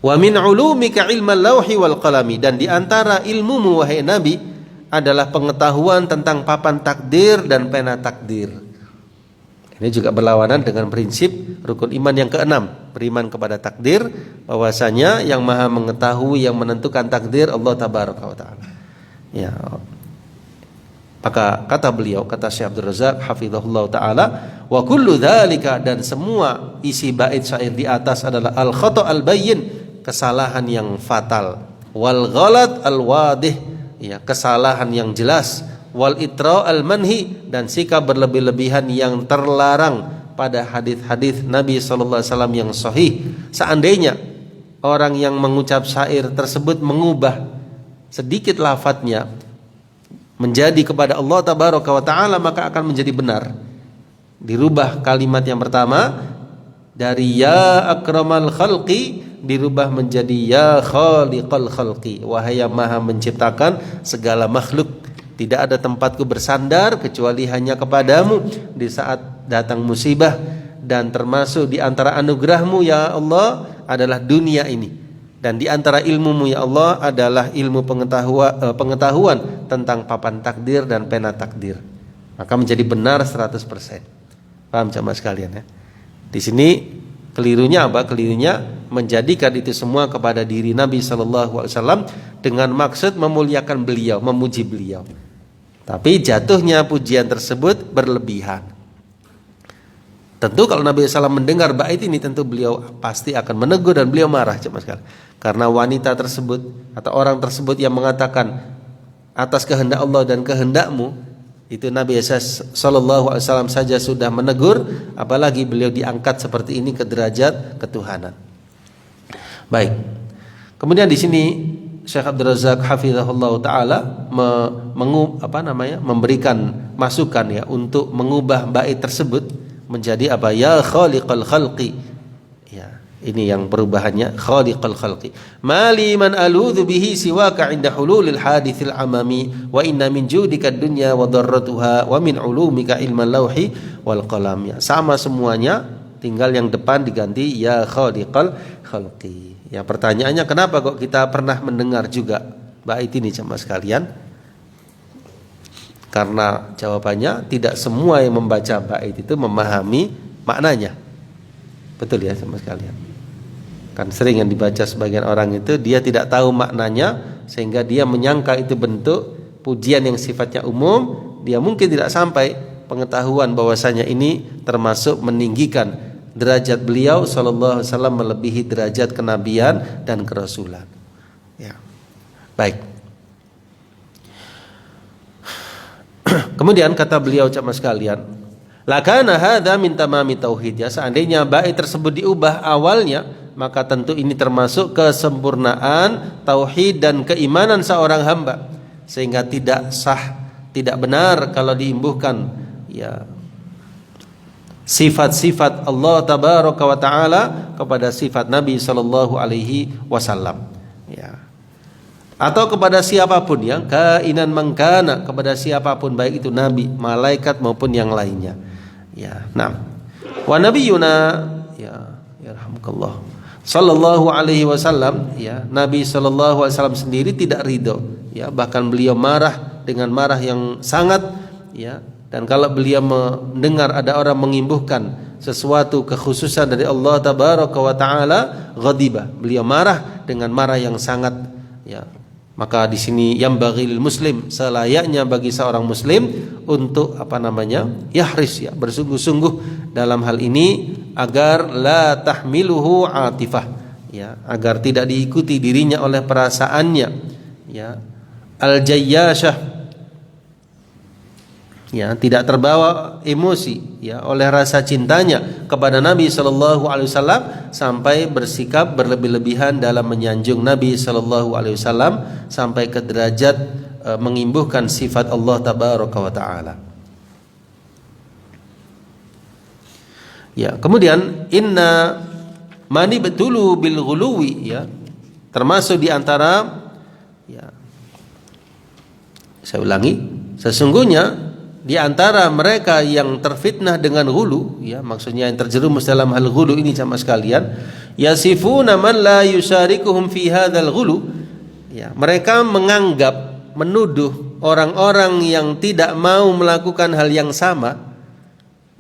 Wa min ulumika ilmal lauhi wal qalami, dan di antara ilmumu wahai Nabi adalah pengetahuan tentang papan takdir dan pena takdir. Ini juga berlawanan dengan prinsip rukun iman yang keenam, beriman kepada takdir, bahwasanya yang maha mengetahui, yang menentukan takdir Allah Tabaraka wa Ta'ala. Ya. Maka kata beliau, kata Syekh Abdul Razak hafizahullah taala, wa kullu dzalika, dan semua isi bait syair di atas adalah al khata' al bayyin, kesalahan yang fatal, wal ghalat al wadih, ya, kesalahan yang jelas, wal itra al manhi, dan sikap berlebih-lebihan yang terlarang pada hadis-hadis Nabi sallallahu alaihi wasallam yang sahih. Seandainya orang yang mengucap syair tersebut mengubah sedikit lafadznya menjadi kepada Allah Tabaraka wa Ta'ala, maka akan menjadi benar. Dirubah kalimat yang pertama dari ya akramal khalqi dirubah menjadi ya khaliqal khalqi, wahai yang maha menciptakan segala makhluk, tidak ada tempatku bersandar kecuali hanya kepadamu di saat datang musibah, dan termasuk di antara anugerahmu ya Allah adalah dunia ini, dan di antara ilmumu ya Allah adalah ilmu pengetahuan tentang papan takdir dan pena takdir. Maka menjadi benar 100%. Paham jamaah sekalian ya? Di sini kelirunya apa? Kelirunya menjadikan itu semua kepada diri Nabi sallallahu alaihi wasallam dengan maksud memuliakan beliau, memuji beliau. Tapi jatuhnya pujian tersebut berlebihan. Tentu kalau Nabi SAW mendengar bait ini, tentu beliau pasti akan menegur dan beliau marah jemaah sekalian. Karena wanita tersebut atau orang tersebut yang mengatakan atas kehendak Allah dan kehendakmu, itu Nabi SAW saja sudah menegur, apalagi beliau diangkat seperti ini ke derajat ketuhanan. Baik. Kemudian di sini Syekh Abdul Razak hafizahullah taala memberikan masukan ya untuk mengubah bait tersebut menjadi apa? Ya khaliqal khalqi. Ya, ini yang perubahannya, khaliqal khalqi. Mali man aludhu bihi siwaka 'inda hululil hadithil amami wa inna min judika dunya wa darratuha wa min ulumika ilmal lauhi wal qalam. Ya, sama semuanya, tinggal yang depan diganti ya khaliqal khalqi. Ya, pertanyaannya kenapa kok kita pernah mendengar juga bait ini jemaah sekalian? Karena jawabannya tidak semua yang membaca bait itu memahami maknanya. Betul ya jemaah sekalian? Kan sering yang dibaca sebagian orang itu dia tidak tahu maknanya, sehingga dia menyangka itu bentuk pujian yang sifatnya umum. Dia mungkin tidak sampai pengetahuan bahwasanya ini termasuk meninggikan derajat beliau sallallahu alaihi wasallam melebihi derajat kenabian dan kerasulan. Ya. Baik. Kemudian kata beliau jemaah sekalian, lakana hadza min tamami tauhid, ya, seandainya bait tersebut diubah awalnya, maka tentu ini termasuk kesempurnaan tauhid dan keimanan seorang hamba, sehingga tidak sah, tidak benar kalau diimbuhkan ya sifat-sifat Allah Tabaraka wa Ta'ala kepada sifat Nabi sallallahu alaihi wasallam, ya, atau kepada siapapun yang kainan mangkana, kepada siapapun baik itu nabi, malaikat maupun yang lainnya. Ya, nah. Wa nabiyuna ya rahmukallah sallallahu alaihi wasallam, ya, Nabi sallallahu alaihi wasallam sendiri tidak ridho, ya, bahkan beliau marah dengan marah yang sangat, ya, dan kalau beliau mendengar ada orang mengimbuhkan sesuatu kekhususan dari Allah tabaraka wa taala, ghadiba, beliau marah dengan marah yang sangat, ya. Maka di sini yang bagil muslim, selayaknya bagi seorang muslim untuk yahris, ya, bersungguh-sungguh dalam hal ini agar la tahmiluhu atifah, ya, agar tidak diikuti dirinya oleh perasaannya, ya, al-jayyasyah, ya, tidak terbawa emosi, ya, oleh rasa cintanya kepada Nabi sallallahu alaihi wasallam sampai bersikap berlebih-lebihan dalam menyanjung Nabi sallallahu alaihi wasallam sampai ke derajat mengimbuhkan sifat Allah tabaraka wa taala. Ya, kemudian inna mani betulu bil ghuluwi, ya, termasuk di antara, ya, saya ulangi, sesungguhnya di antara mereka yang terfitnah dengan ghulu, ya, maksudnya yang terjerumus dalam hal ghulu ini sama sekalian, yasifuna man la yusyarikuhum fi hadzal ghulu, ya, mereka menganggap, menuduh orang-orang yang tidak mau melakukan hal yang sama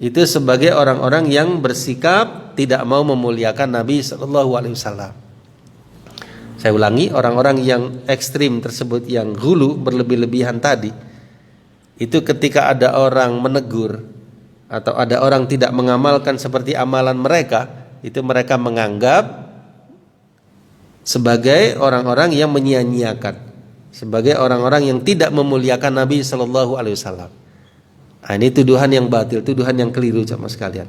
itu sebagai orang-orang yang bersikap tidak mau memuliakan Nabi sallallahu alaihi wasallam. Saya ulangi, orang-orang yang ekstrim tersebut, yang ghulu, berlebih-lebihan tadi, itu ketika ada orang menegur atau ada orang tidak mengamalkan seperti amalan mereka, itu mereka menganggap sebagai orang-orang yang menyia-nyiakan, sebagai orang-orang yang tidak memuliakan Nabi sallallahu alaihi wasallam. Nah, ini tuduhan yang batil, tuduhan yang keliru sama sekalian.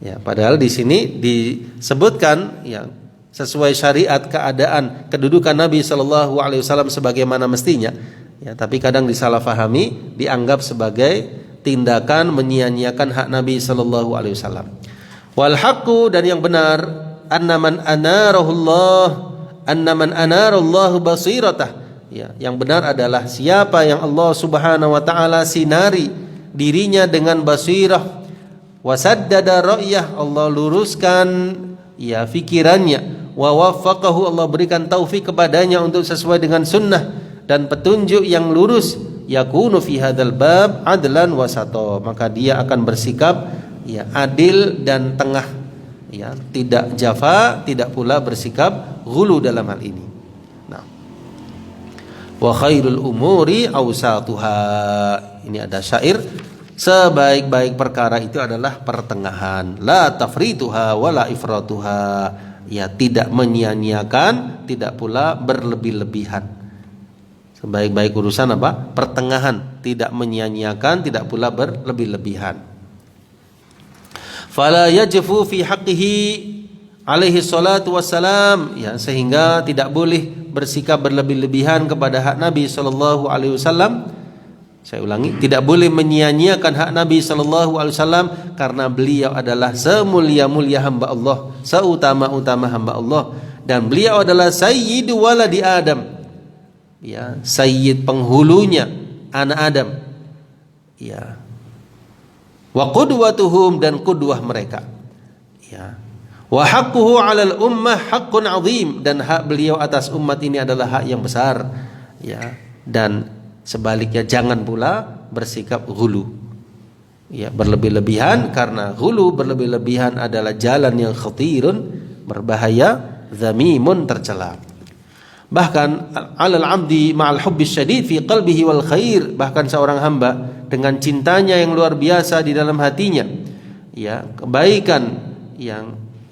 Ya, padahal di sini disebutkan, ya, sesuai syariat keadaan kedudukan Nabi sallallahu alaihi wasallam sebagaimana mestinya. Ya, tapi kadang disalahfahami, dianggap sebagai tindakan menyia-nyiakan hak Nabi sallallahu alaihi wasallam. Wal haqqu, dan yang benar, annaman anarallahu basiratah. Ya, yang benar adalah siapa yang Allah Subhanahu wa taala sinari dirinya dengan basirah, wasaddada ra'yah, Allah luruskan, ya, fikirannya, wa waffaqahu, Allah berikan taufik kepadanya untuk sesuai dengan sunnah dan petunjuk yang lurus, yakunu fi hadzal bab adlan wasata, maka dia akan bersikap, ya, adil dan tengah, ya, tidak jafa, tidak pula bersikap ghulu dalam hal ini. Nah, wa khairul umuri awsatuha, ini ada syair, sebaik-baik perkara itu adalah pertengahan, la tafrituha wala ifratuha, ya, tidak menyia-nyiakan, tidak pula berlebih-lebihan. Sebaik-baik urusan apa? Pertengahan, tidak menyia-nyiakan, tidak pula berlebih-lebihan. Fala yajfu fi haqqihi alaihi salatu wassalam, ya, sehingga tidak boleh bersikap berlebih-lebihan kepada hak Nabi sallallahu alaihi wasallam. Saya ulangi, tidak boleh menyia-nyiakan hak Nabi sallallahu alaihi wasallam karena beliau adalah semulia-mulia hamba Allah, seutama-utama hamba Allah, dan beliau adalah sayyidu waladi Adam, ya, sayyid penghulunya anak Adam, ya, wa qudwatuhum, dan qudwah mereka, ya, wa haqquhu 'alal ummah haqqun 'azim, dan hak beliau atas umat ini adalah hak yang besar, ya, dan sebaliknya jangan pula bersikap ghulu, ya, berlebih-lebihan, karena ghulu, berlebih-lebihan adalah jalan yang khatirun, berbahaya, zamimun, tercela. Bahkan alal abdi ma'al hubbi syadid fi qalbihi wal khair, bahkan seorang hamba dengan cintanya yang luar biasa di dalam hatinya, ya, kebaikan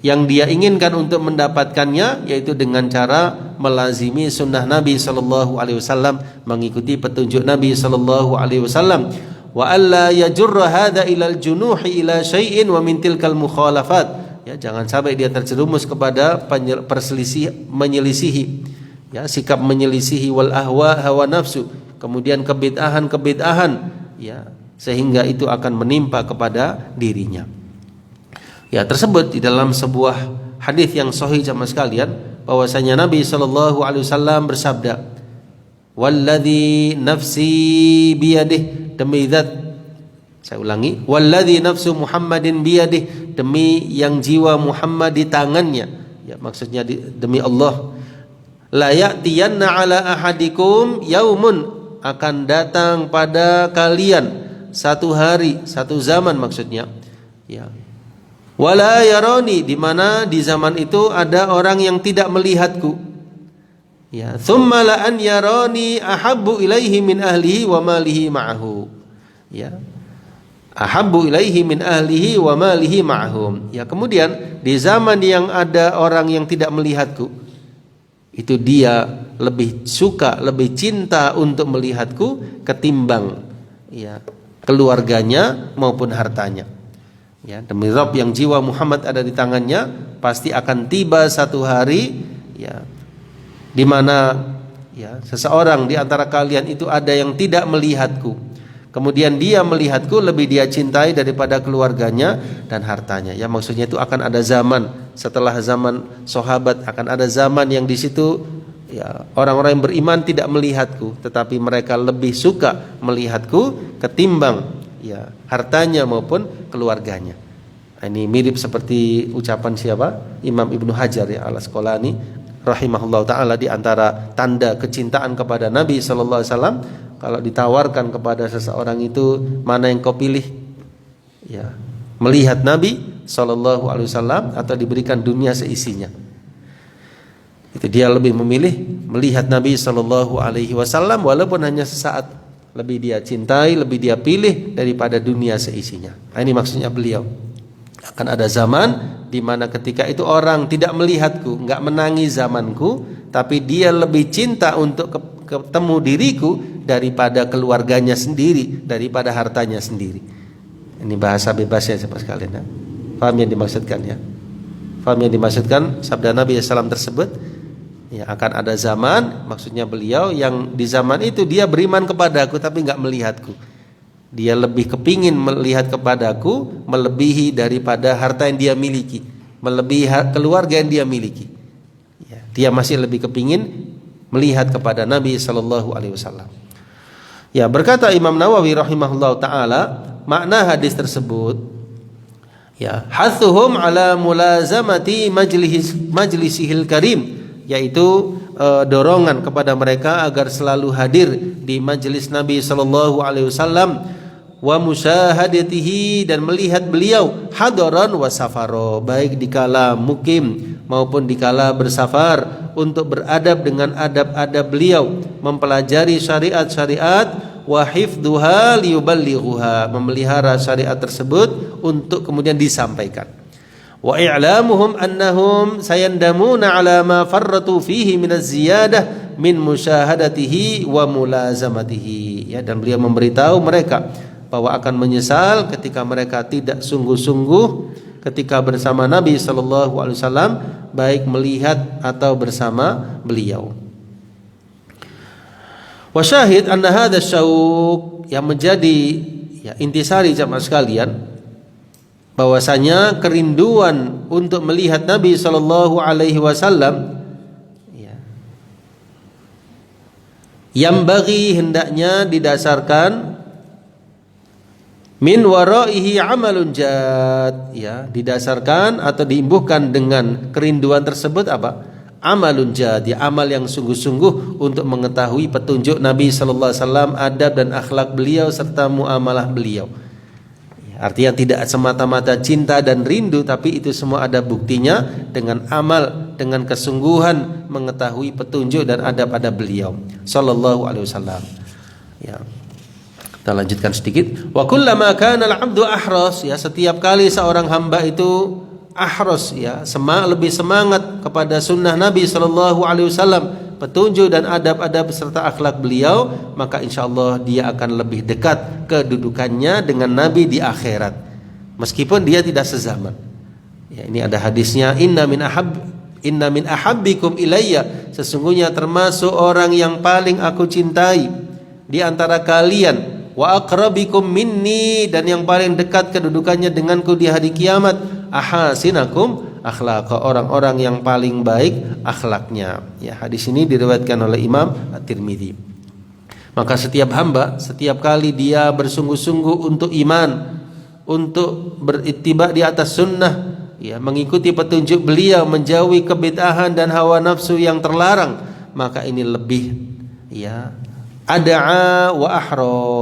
yang dia inginkan untuk mendapatkannya, yaitu dengan cara melazimi sunnah Nabi sallallahu alaihi wasallam, mengikuti petunjuk Nabi sallallahu alaihi wasallam, wa alla yajurra hadza ilal junuhi ila syai'in wa min tilkal mukhalafat, ya, jangan sampai dia terjerumus kepada menyelisihi, ya, sikap menyelisihi, wal ahwa, hawa nafsu, kemudian kebid'ahan, ya, sehingga itu akan menimpa kepada dirinya. Ya, tersebut di dalam sebuah hadis yang sahih sama sekalian, bahwasanya Nabi sallallahu alaihi wasallam bersabda, "Walladzi nafsi biyadih", demi zat, saya ulangi, "Walladzi nafsu Muhammadin biyadih", demi yang jiwa Muhammad di tangannya, ya maksudnya demi Allah. La ya'tiyanna ala ahadikum yaumun, akan datang pada kalian satu hari, satu zaman maksudnya, ya. Wala yarani, di mana di zaman itu ada orang yang tidak melihatku. Ya, thumma la an yarani ahabbu ilaihi min ahlihi wa malihi ma'ahu. Ya. Ahabbu ilaihi min ahlihi wa malihi ma'ahum. Ya, kemudian di zaman yang ada orang yang tidak melihatku, itu dia lebih suka, lebih cinta untuk melihatku ketimbang, ya, keluarganya maupun hartanya. Ya, demi Rabb yang jiwa Muhammad ada di tangannya, pasti akan tiba satu hari, ya, di mana, ya, seseorang di antara kalian itu ada yang tidak melihatku, kemudian dia melihatku, lebih dia cintai daripada keluarganya dan hartanya. Ya, maksudnya itu akan ada zaman setelah zaman sahabat, akan ada zaman yang di situ, ya, orang-orang yang beriman tidak melihatku, tetapi mereka lebih suka melihatku ketimbang, ya, hartanya maupun keluarganya. Nah, ini mirip seperti ucapan siapa? Imam Ibnu Hajar, ya, Al-Asqalani rahimahullah taala, di antara tanda kecintaan kepada Nabi sallallahu alaihi wasallam, kalau ditawarkan kepada seseorang itu, mana yang kau pilih? Ya, melihat Nabi sallallahu alaihi wasallam atau diberikan dunia seisinya? Itu dia lebih memilih melihat Nabi sallallahu alaihi wasallam, walaupun hanya sesaat. Lebih dia cintai, lebih dia pilih daripada dunia seisinya. Nah, ini maksudnya beliau. Akan ada zaman di mana ketika itu orang tidak melihatku, enggak menangi zamanku, tapi dia lebih cinta untuk ketemu diriku daripada keluarganya sendiri, daripada hartanya sendiri. Ini bahasa bebasnya Bapak sekalian, ya. Paham yang dimaksudkan, ya? Paham yang dimaksudkan sabda Nabi SAW tersebut? Ya, akan ada zaman, maksudnya beliau, yang di zaman itu dia beriman kepadaku tapi enggak melihatku. Dia lebih kepingin melihat kepadaku melebihi daripada harta yang dia miliki, melebihi keluarga yang dia miliki. Ya, dia masih lebih kepingin melihat kepada Nabi sallallahu alaihi wasallam. Ya, berkata Imam Nawawi rahimahullah taala, makna hadis tersebut, ya, hathuhum ala mulazamati majlisihil karim, yaitu dorongan kepada mereka agar selalu hadir di majelis Nabi sallallahu alaihi wasallam, wa musyahadatihi, dan melihat beliau hadaran wa safaro, baik dikala mukim maupun dikala bersafar, untuk beradab dengan adab-adab beliau, mempelajari syariat-syariat, wa hifdzuha liyuballighuha, memelihara syariat tersebut untuk kemudian disampaikan, wa i'lamuhum annahum sayandamuna ala ma farratu fihi min az-ziyadah min musyahadatihi wa mulazamatihi. Ya, dan beliau memberitahu mereka bahwa akan menyesal ketika mereka tidak sungguh-sungguh ketika bersama Nabi sallallahu alaihi wasallam, baik melihat atau bersama beliau. Wa syahid anna hadha syauq, yang menjadi, ya, intisari jamaah sekalian, bahwasanya kerinduan untuk melihat Nabi sallallahu alaihi wasallam, ya, yang bagi hendaknya didasarkan min waraihi amalun jad, ya, didasarkan atau diimbuhkan dengan kerinduan tersebut apa? Amalun jad, ya, amal yang sungguh-sungguh untuk mengetahui petunjuk Nabi sallallahu alaihi wasallam, adab dan akhlak beliau serta muamalah beliau. Ya, artinya tidak semata-mata cinta dan rindu, tapi itu semua ada buktinya dengan amal, dengan kesungguhan mengetahui petunjuk dan adab-adab beliau sallallahu alaihi wasallam. Ya. Kita lanjutkan sedikit. Wa kullama kana al-'abdu ahras, ya, setiap kali seorang hamba itu ahras, ya, lebih semangat kepada sunnah Nabi sallallahu alaihi wasallam, petunjuk dan adab-adab serta akhlak beliau, maka insyaallah dia akan lebih dekat kedudukannya dengan Nabi di akhirat, meskipun dia tidak sezaman. Ya, ini ada hadisnya, inna min ahabbikum ilayya, sesungguhnya termasuk orang yang paling aku cintai di antara kalian, wa aqrabikum minni, dan yang paling dekat kedudukannya denganku di hari kiamat, ahasinakum akhlaqa, orang-orang yang paling baik akhlaknya. Ya, hadis ini diriwayatkan oleh Imam At-Tirmidzi. Maka setiap hamba, setiap kali dia bersungguh-sungguh untuk iman, untuk berittiba di atas sunnah, ya, mengikuti petunjuk beliau, menjauhi kebid'ahan dan hawa nafsu yang terlarang, maka ini lebih, ya, ad'a wa ahra,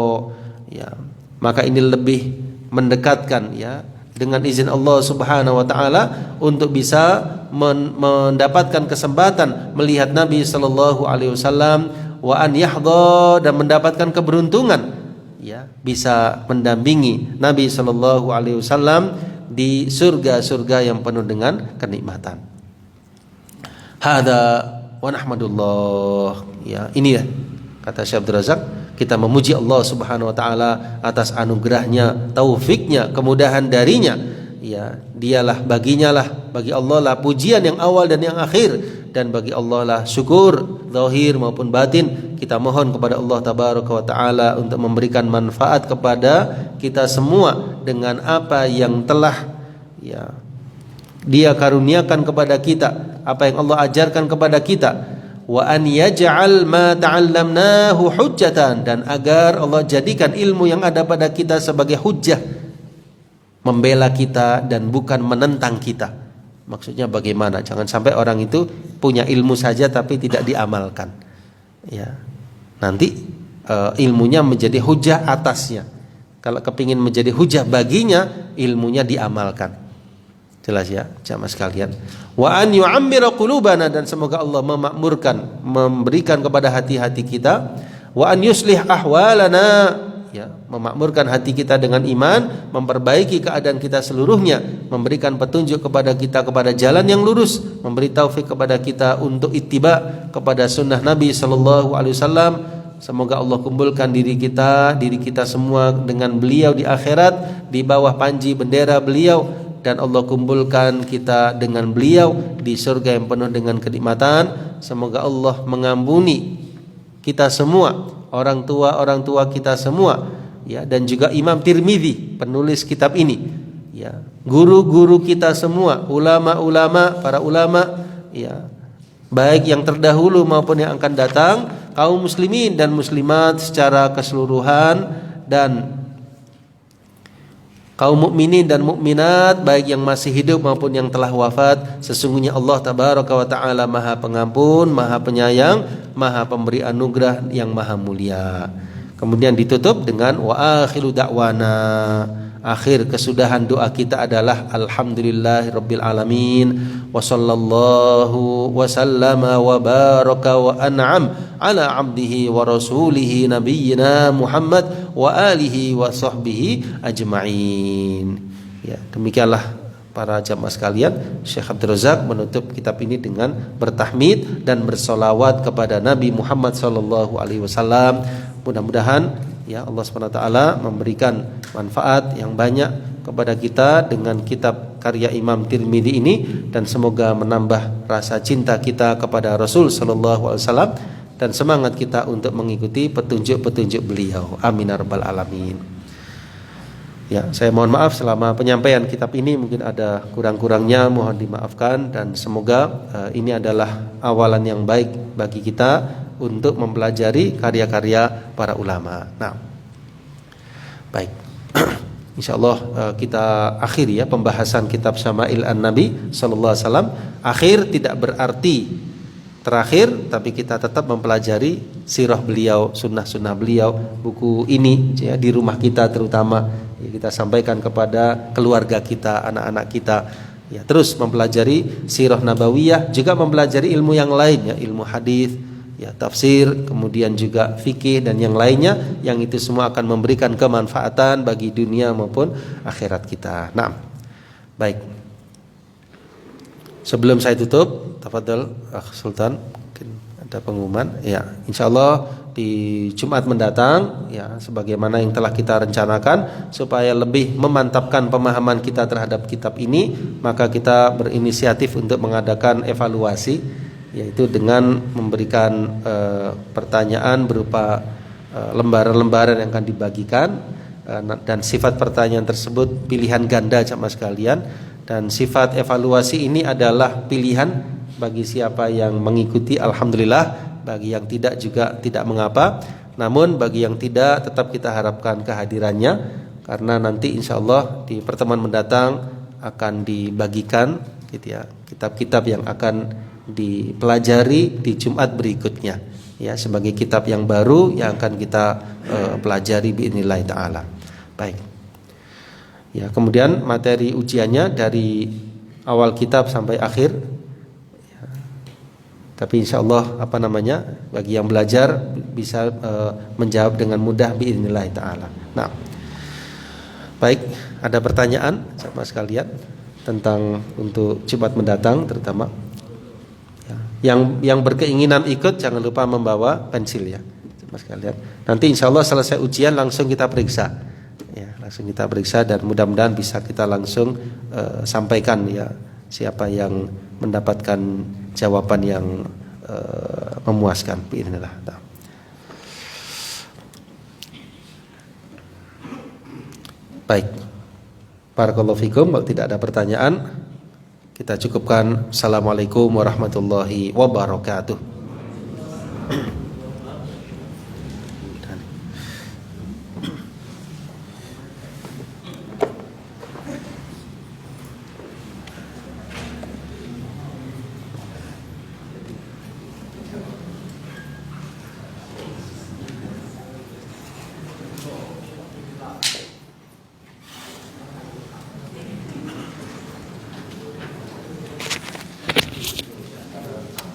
ya, maka ini lebih mendekatkan, ya, dengan izin Allah Subhanahu wa taala untuk bisa mendapatkan kesempatan melihat Nabi sallallahu alaihi wasallam, wa an yahdha, dan mendapatkan keberuntungan, ya, bisa mendampingi Nabi sallallahu alaihi wasallam di surga-surga yang penuh dengan kenikmatan. Hada wa nahmadullah, ya, ini ya, kata Syekh Abdul Razak, kita memuji Allah Subhanahu wa taala atas anugerahnya, taufiknya, kemudahan darinya, ya, dialah, baginya lah, bagi Allah lah pujian yang awal dan yang akhir, dan bagi Allah lah syukur zahir maupun batin. Kita mohon kepada Allah tabaraka wa taala untuk memberikan manfaat kepada kita semua dengan apa yang telah, ya, Dia karuniakan kepada kita, apa yang Allah ajarkan kepada kita, wa an yaj'al ma ta'allamnahu hujjatan, dan agar Allah jadikan ilmu yang ada pada kita sebagai hujjah, membela kita dan bukan menentang kita. Maksudnya bagaimana? Jangan sampai orang itu punya ilmu saja tapi tidak diamalkan, ya. Nanti ilmunya menjadi hujah atasnya. Kalau kepingin menjadi hujah baginya, ilmunya diamalkan. Jelas ya, jamaah sekalian. Wa an yu'ammira qulubana, dan semoga Allah memakmurkan, memberikan kepada hati-hati kita. Wa an yuslih ahwalana, ya, memakmurkan hati kita dengan iman, memperbaiki keadaan kita seluruhnya, memberikan petunjuk kepada kita kepada jalan yang lurus, memberi taufik kepada kita untuk ittiba kepada sunnah Nabi sallallahu alaihi wasallam. Semoga Allah kumpulkan diri kita semua dengan beliau di akhirat, di bawah panji bendera beliau, dan Allah kumpulkan kita dengan beliau di surga yang penuh dengan kenikmatan. Semoga Allah mengampuni kita semua, orang tua kita semua, ya, dan juga Imam Tirmidzi penulis kitab ini, ya, guru-guru kita semua, para ulama, ya, baik yang terdahulu maupun yang akan datang, kaum muslimin dan muslimat secara keseluruhan, dan kaum mukminin dan mukminat baik yang masih hidup maupun yang telah wafat. Sesungguhnya Allah tabaraka wa taala Maha Pengampun, Maha Penyayang, Maha Pemberi anugerah yang maha mulia. Kemudian ditutup dengan wa akhiru da'wana. Akhir kesudahan doa kita adalah alhamdulillahirabbil alamin wa sallallahu wa sallama wa baraka wa an'am ala abdihi wa rasulihi nabiyyina Muhammad wa alihi wa sahbihi ajma'in. Ya, demikianlah para jamaah sekalian, Syekh Abdul Razak menutup kitab ini dengan bertahmid dan bersolawat kepada Nabi Muhammad sallallahu alaihi wasallam. Mudah-mudahan, ya, Allah SWT memberikan manfaat yang banyak kepada kita dengan kitab karya Imam Tirmidzi ini, dan semoga menambah rasa cinta kita kepada Rasul sallallahu alaihi wasallam dan semangat kita untuk mengikuti petunjuk-petunjuk beliau. Amin ya rabbal alamin. Ya, saya mohon maaf selama penyampaian kitab ini mungkin ada kurang-kurangnya, mohon dimaafkan, dan semoga ini adalah awalan yang baik bagi kita untuk mempelajari karya-karya para ulama. Nah, baik. Insyaallah kita akhiri ya pembahasan kitab Syama'il An-Nabi sallallahu alaihi wasallam. Akhir tidak berarti terakhir, tapi kita tetap mempelajari sirah beliau, sunnah-sunnah beliau. Buku ini, ya, di rumah kita terutama, ya, kita sampaikan kepada keluarga kita, anak-anak kita, ya, terus mempelajari sirah nabawiyah, juga mempelajari ilmu yang lain, ya, ilmu hadis, ya, tafsir, kemudian juga fikih dan yang lainnya, yang itu semua akan memberikan kemanfaatan bagi dunia maupun akhirat kita. Nah, baik. Sebelum saya tutup, tafadhol Akh Sultan, mungkin ada pengumuman. Ya, insyaallah di Jumat mendatang, ya, sebagaimana yang telah kita rencanakan, supaya lebih memantapkan pemahaman kita terhadap kitab ini, maka kita berinisiatif untuk mengadakan evaluasi, yaitu dengan memberikan pertanyaan berupa lembaran-lembaran yang akan dibagikan, dan sifat pertanyaan tersebut pilihan ganda jamaah sekalian. Dan sifat evaluasi ini adalah pilihan bagi siapa yang mengikuti, alhamdulillah, bagi yang tidak juga tidak mengapa. Namun bagi yang tidak, tetap kita harapkan kehadirannya, karena nanti insya Allah di pertemuan mendatang akan dibagikan gitu ya, kitab-kitab yang akan dipelajari di Jumat berikutnya ya, sebagai kitab yang baru yang akan kita pelajari biidznillah taala. Baik. Ya, kemudian materi ujiannya dari awal kitab sampai akhir. Ya. Tapi insya Allah bagi yang belajar bisa menjawab dengan mudah biidznillah taala. Nah, baik, ada pertanyaan sama sekalian tentang untuk Jumat mendatang terutama ya. Yang berkeinginan ikut jangan lupa membawa pensil ya, sama sekalian. Nanti insya Allah selesai ujian langsung kita periksa ya, langsung kita periksa dan mudah-mudahan bisa kita langsung sampaikan ya siapa yang mendapatkan jawaban yang memuaskan biidznillah. Baik, barakallahu fikum. Kalau tidak ada pertanyaan, kita cukupkan. Assalamualaikum warahmatullahi wabarakatuh.